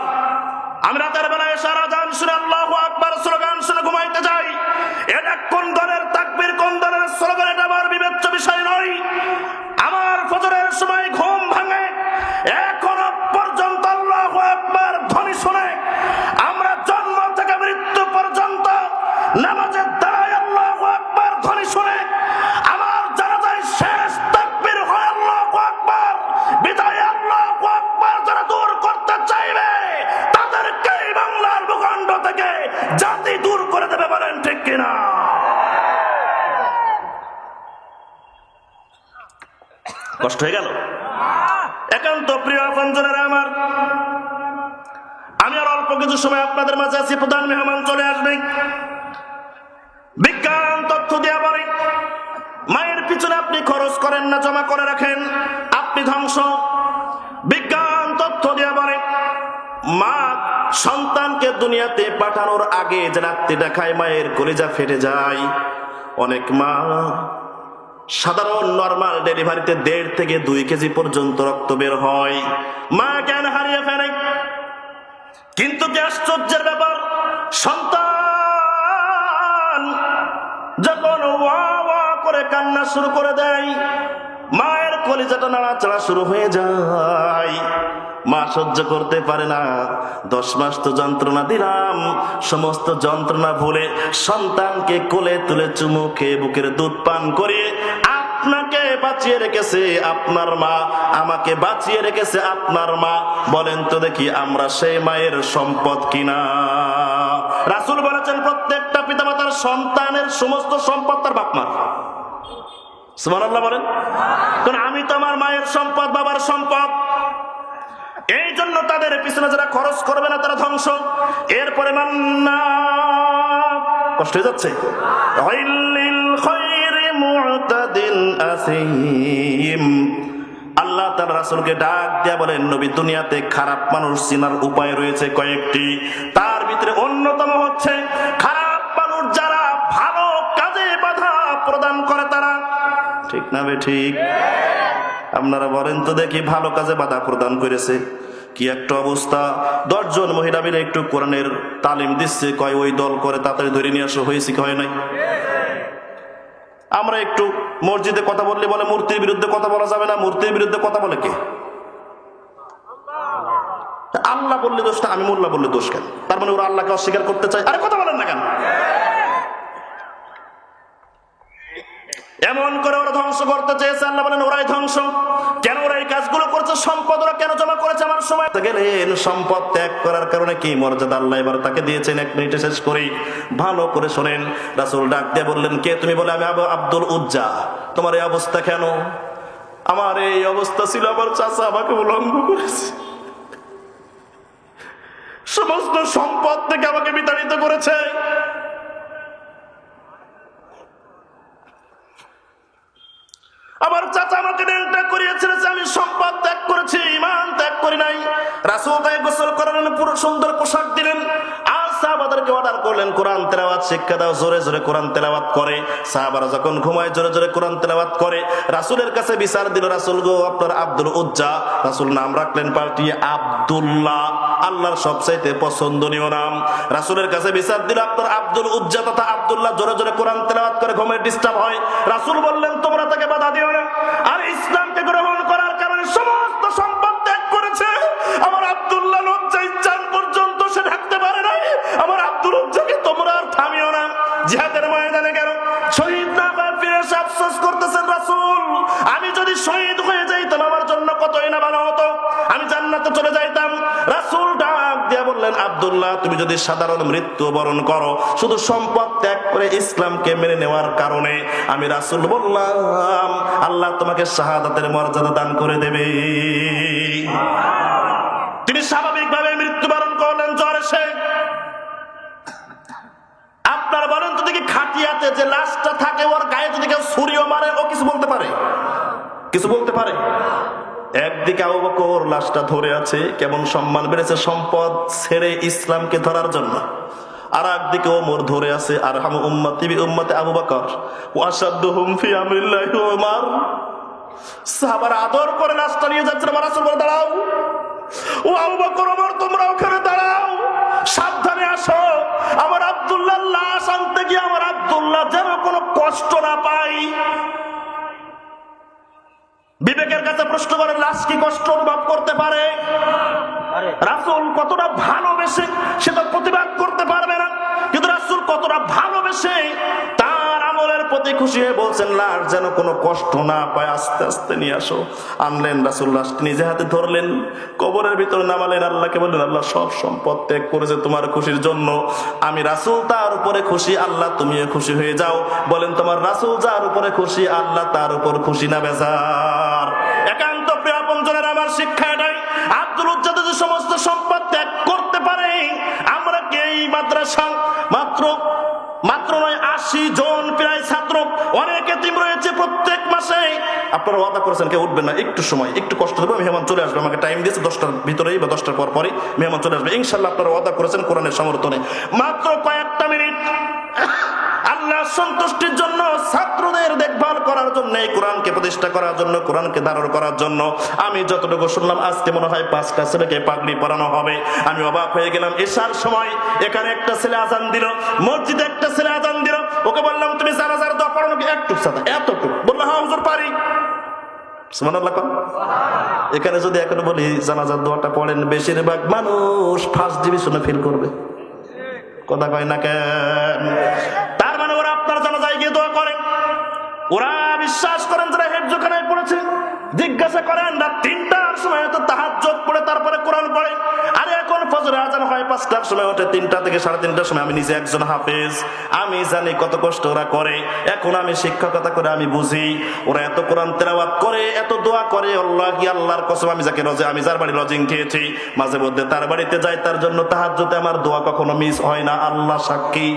আমি রাতের বেলায় সারা জান শুনে আল্লাহু আকবার স্লোগান শুনে ঘুমাইতে যাই। এটা কোন দলের তাকবীর, কোন দলের স্লোগান, এটা আমার বিবেচ্য বিষয় নয়। আমার ফজরের সময় ঘুম ভাঙে এখনো পর্যন্ত আল্লাহু আকবার ধ্বনি শুনে। আমরা জন্ম থেকে মৃত্যু পর্যন্ত নামাজের দাঁড়ায় আল্লাহু আকবার ধ্বনি শুনে। আমার জানাজায় শেষ তাকবীর হয় আল্লাহু আকবার। বিদায় আল্লাহু আকবার যারা দূর করতে চাইবে তাদেরকে বাংলার ভূখণ্ড থেকে জাতি দূর করে দেবে। বলেন ঠিক কিনা? কষ্ট হয়ে গেল? একান্ত প্রিয় আপনজনেরা আমার, আমি আর অল্প কিছু সময় আপনাদের মাঝে আছি, প্রধান মেহমান চলে আসবে। করে রাখেন, আপনি ধ্বংস। বিজ্ঞান তথ্য দিয়ে বলে, মা সন্তানকে দুনিয়াতে পাঠানোর আগে যে রাত্রিটা খায়, মায়ের কলিজা ফেটে যায়। অনেক মা সাধারণ নরমাল ডেলিভারিতে 1.5 থেকে 2 কেজি পর্যন্ত রক্ত বের হয়, মা জ্ঞান হারিয়ে ফেলে। কিন্তু কি আশ্চর্যের ব্যাপার, সন্তান যখন ওয়া ওয়া করে কান্না শুরু করে দেয়, মায়ের কলিজাটা নাড়াচাড়া শুরু হয়ে যায়, মা সহ্য করতে পারে না। 10 মাস তো যন্ত্রণা দিলাম, সমস্ত যন্ত্রণা ভুলে সন্তানকে কোলে তুলে চুমু খেয়ে বুকের দুধ পান করিয়ে আপনাকে বাঁচিয়ে রেখেছে আপনার মা, আমাকে বাঁচিয়ে রেখেছে আপনার মা। বলেন তো দেখি, আমরা সেই মায়ের সম্পদ কিনা? রাসূল বলেছেন, প্রত্যেকটা পিতামাতার সন্তানের সমস্ত সম্পদ তার বাপ মার। সুবহানাল্লাহ বলেন। কারণ আমি তো আমার মায়ের সম্পদ, বাবার সম্পদ। এই জন্য তাদের পিছনে যারা খরচ করবে না তারা ধ্বংস। এরপরে মান্না, কষ্ট হয়ে যাচ্ছে, আল্লাহ তার রাসূলকে ডাক দিয়া বলেন, নবী, দুনিয়াতে খারাপ মানুষ চিনার উপায় রয়েছে কয়েকটি। তার ভিতরে অন্যতম হচ্ছে খারাপ মানুষ যারা ভালো কাজে বাধা প্রদান করে তারা। ঠিক না বে ঠিক? আপনারা বলেন তো দেখি, ভালো কাজে বাধা প্রদান করেছে কি একটা অবস্থা। 10 জন মহিলা মিলে একটু কোরআনের তালিম দিচ্ছে, কয় ওই দল করে তাড়াতাড়ি ধরে নিয়ে আসো, হয়েছে কি হয় নাই? আমরা একটু মসজিদে কথা বললে বলে মূর্তির বিরুদ্ধে কথা বলা যাবে না। মূর্তির বিরুদ্ধে কথা বলে কে? আল্লাহ বললে দোষটা, আমি মোল্লা বললে দোষ কেন? তার মানে ওরা আল্লাহকে অস্বীকার করতে চায়। আরে কথা বলেন না কেন? এমন করে ওরা ধ্বংস করতে চেয়েছে। আল্লাহ বলেন ওরাই ধ্বংস। কেন ওরা এই কাজগুলো করছে? সম্পদ ওরা কেন জমা করেছে? আমার সময় গেলেন, সম্পদ ত্যাগ করার কারণে কি মর্যাদা আল্লাহ এবার তাকে দিয়েছেন। 1 মিনিটে শেষ করি, ভালো করে শোনেন। রাসূল ডাক দিয়ে বললেন, কে তুমি? বলে, আমি আব্দুল উজ্জা। তোমার এই অবস্থা কেন? আমার এই অবস্থা ছিল, আমার চাচা আমাকে উলঙ্গ করেছে, সমস্ত সম্পদ থেকে আমাকে বিতাড়িত করেছে। আমার চাচা আমাকে ত্যাগ করিয়েছিল, আমি সম্পদ ত্যাগ করেছি, ঈমান ত্যাগ করি নাই। রাসূল তাকে গোসল করালেন, পুরো সুন্দর পোশাক দিলেন, আর সাহাবাদেরকে অর্ডার করলেন, কোরআন তেলাওয়াত শিক্ষা দাও। জোরে জোরে কোরআন তেলাওয়াত করে। সাহাবারা যখন ঘুমায় জোরে জোরে কোরআন তেলাওয়াত করে। রাসূলের কাছে বিচার দিল, রাসূল গো, আপনার আব্দুল উজ্জা। রাসূল নাম রাখলেন পাল্টিয়ে আব্দুল্লাহ, আল্লাহর সবচাইতে পছন্দনীয় নাম। রাসূলের কাছে বিচার দিল, আপনার আব্দুল উজ্জা তথা আব্দুল্লাহ জোরে জোরে কোরআন তেলাওয়াত করে, ঘুমের ডিস্টার্ব হয়। রাসূল বললেন, তোমরা তাকে বাধা দিও না। আর ইসলামকে গ্রহণ করার কারণে সমস্ত সম্পদ ত্যাগ করেছে। আমার আব্দুল্লাহ লজ্জায় চান পর্যন্ত সে ঢাকতে পারে নাই। আমার আব্দুল উজ্জাকে তোমরা আর থামিও না। জিহাদের ময়দানে গেল, শহীদ না হয়ে ফিরে এসে আফসোস করতেছেন, রাসূল, আমি যদি শহীদ হয়ে যাইতাম আমার জন্য কতই না ভালো হতো, আমি জান্নাতে চলে যাইতাম। রাসূল ডাক দিয়া বললেন, আব্দুল্লাহ, তুমি যদি সাধারণ মৃত্যু বরণ করো শুধু সম্পদ ত্যাগ করে ইসলামকে মেনে নেওয়ার কারণে, আমি রাসূল বললাম আল্লাহ তোমাকে শাহাদাতের মর্যাদা দান করে দেবে। তিনি স্বাভাবিকভাবে মৃত্যুবরণ করলেন জ্বর এসে। আপনারা বলেন তো দেখি, খাটিয়াতে যে লাশটা থাকে ওর গায়ে যদি কেউ ছুরিও মারে, ও কিছু বলতে পারে? কিছু বলতে পারে? একদিকে আবু বকর লাশটা ধরে আছে, কেমন সম্মান বেড়েছে সম্পদ ছেড়ে ইসলামকে ধরার জন্য। আর একদিকে ওমর ধরে আছে, আরহামু উম্মতি বি উম্মতি আবু বকর ওয়া আশাদ্দুহুম ফি আমরিল্লাহি ওমর। সাহাবারা আদর করে লাশটা নিয়ে যাচ্ছেন। আমার রাসূল বলে, দাঁড়াও, ও আবু বকর, ওমর, তোমরা ওখানে দাঁড়াও, সাবধানে আসো। আমার আব্দুল্লাহর লাশ আনতে গিয়ে আমার আব্দুল্লাহ যেন কোনো কষ্ট না পায়। বিবেকের কাছে প্রশ্ন করেন, লাশ কি কষ্ট অনুভব করতে পারে? রাসূল কতটা ভালোবেসে সেটা প্রতিবাদ করতে পারবে না, কিন্তু রাসূল কতটা ভালোবেসে তার আমলের প্রতি খুশি হয়ে বলছেন, লাশ যেন কোনো কষ্ট না পায়, আস্তে আস্তে নিয়ে আসো। আনলেন রাসূল, লাশটি নিজে হাতে ধরলেন, কবরের ভিতরে নামালেন, আল্লাহকে বললেন, আল্লাহ সব সম্পদ ত্যাগ করেছে তোমার খুশির জন্য, আমি রাসূল তার উপরে খুশি, আল্লাহ তুমিও খুশি হয়ে যাও। বলেন, তোমার রাসূল যার উপরে খুশি, আল্লাহ তার উপর খুশি না বেজার? একান্ত প্রিয় আপনজনের আমার শিক্ষা এটাই, আব্দুল উজ্জা যদি সমস্ত সম্পদ ত্যাগ করতে পারে, আমরা কি এই মাদ্রাসা মাত্র মাত্র নয় 80 জন প্রায় ছাত্র, অনেক এতিম রয়েছে প্রত্যেক মাসে। আপনারা ওয়াদা করেছেন কেউ উঠবেন না, একটু সময় একটু কষ্ট দেবো, মেহমান চলে আসবে, আমাকে টাইম দিয়েছে 10টার ভিতরেই বা 10টার পর পরই মেহমান চলে আসবে ইনশাল্লাহ। আপনারা ওয়াদা করেছেন কোরআনের সমর্থনে, মাত্র কয়েকটা মিনিট আল্লাহ সন্তুষ্টির জন্য, ছাত্রদের দেখভাল করার জন্য, কোরআনকে প্রতিষ্ঠা করার জন্য, কোরআনকে ধারণ করার জন্য। আমি যতটুকু শুনলাম আজকে মনে হয় 5টা ছেলেকে পাগড়ি পরানো হবে। আমি অবাক হয়ে গেলাম। এশার সময় এখানে একটা ছেলে আজান দিল, মসজিদে একটা ছেলে আজান দিল। ওকে বললাম তুমি জানাজার দোয়া পড়ো নাকি? একটু সাদা, এতটুকু। বললো হ্যাঁ হুজুর পারি। সুবহানাল্লাহ। এখানে যদি এখন বলি জানাজার দোয়াটা পড়েন, বেশিরভাগ মানুষ ফার্স্ট ডিভিশনে ফিল করবে। কথা কয় না কেন? তার মানে ওরা আপনার জানাজায় গিয়ে দোয়া করেন, ওরা বিশ্বাস করেন যারা হেফজখানায় পড়েছে। জিজ্ঞাসা করেন রাত 3টার সময় তো তাহাজ্জুদ পড়ে তারপরে কোরআন পড়ে। আরে এখন ফজরের আজান হয় 5টার সময়, ওঠে 3টা থেকে 3:30টার সময়। আমি নিজে একজন হাফেজ, আমি জানি কত কষ্ট ওরা করে। এখন আমি শিক্ষকতা করে আমি বুঝি ওরা এত কোরআন তেলাওয়াত করে, এত দোয়া করে। আল্লাহি আল্লাহর কসম, আমি যার বাড়ি লজিং খেয়েছি, মাঝে মধ্যে তার বাড়িতে যাই, তার জন্য তাহাজ্জুদে আমার দোয়া কখনো মিস হয় না, আল্লাহ সাক্ষী।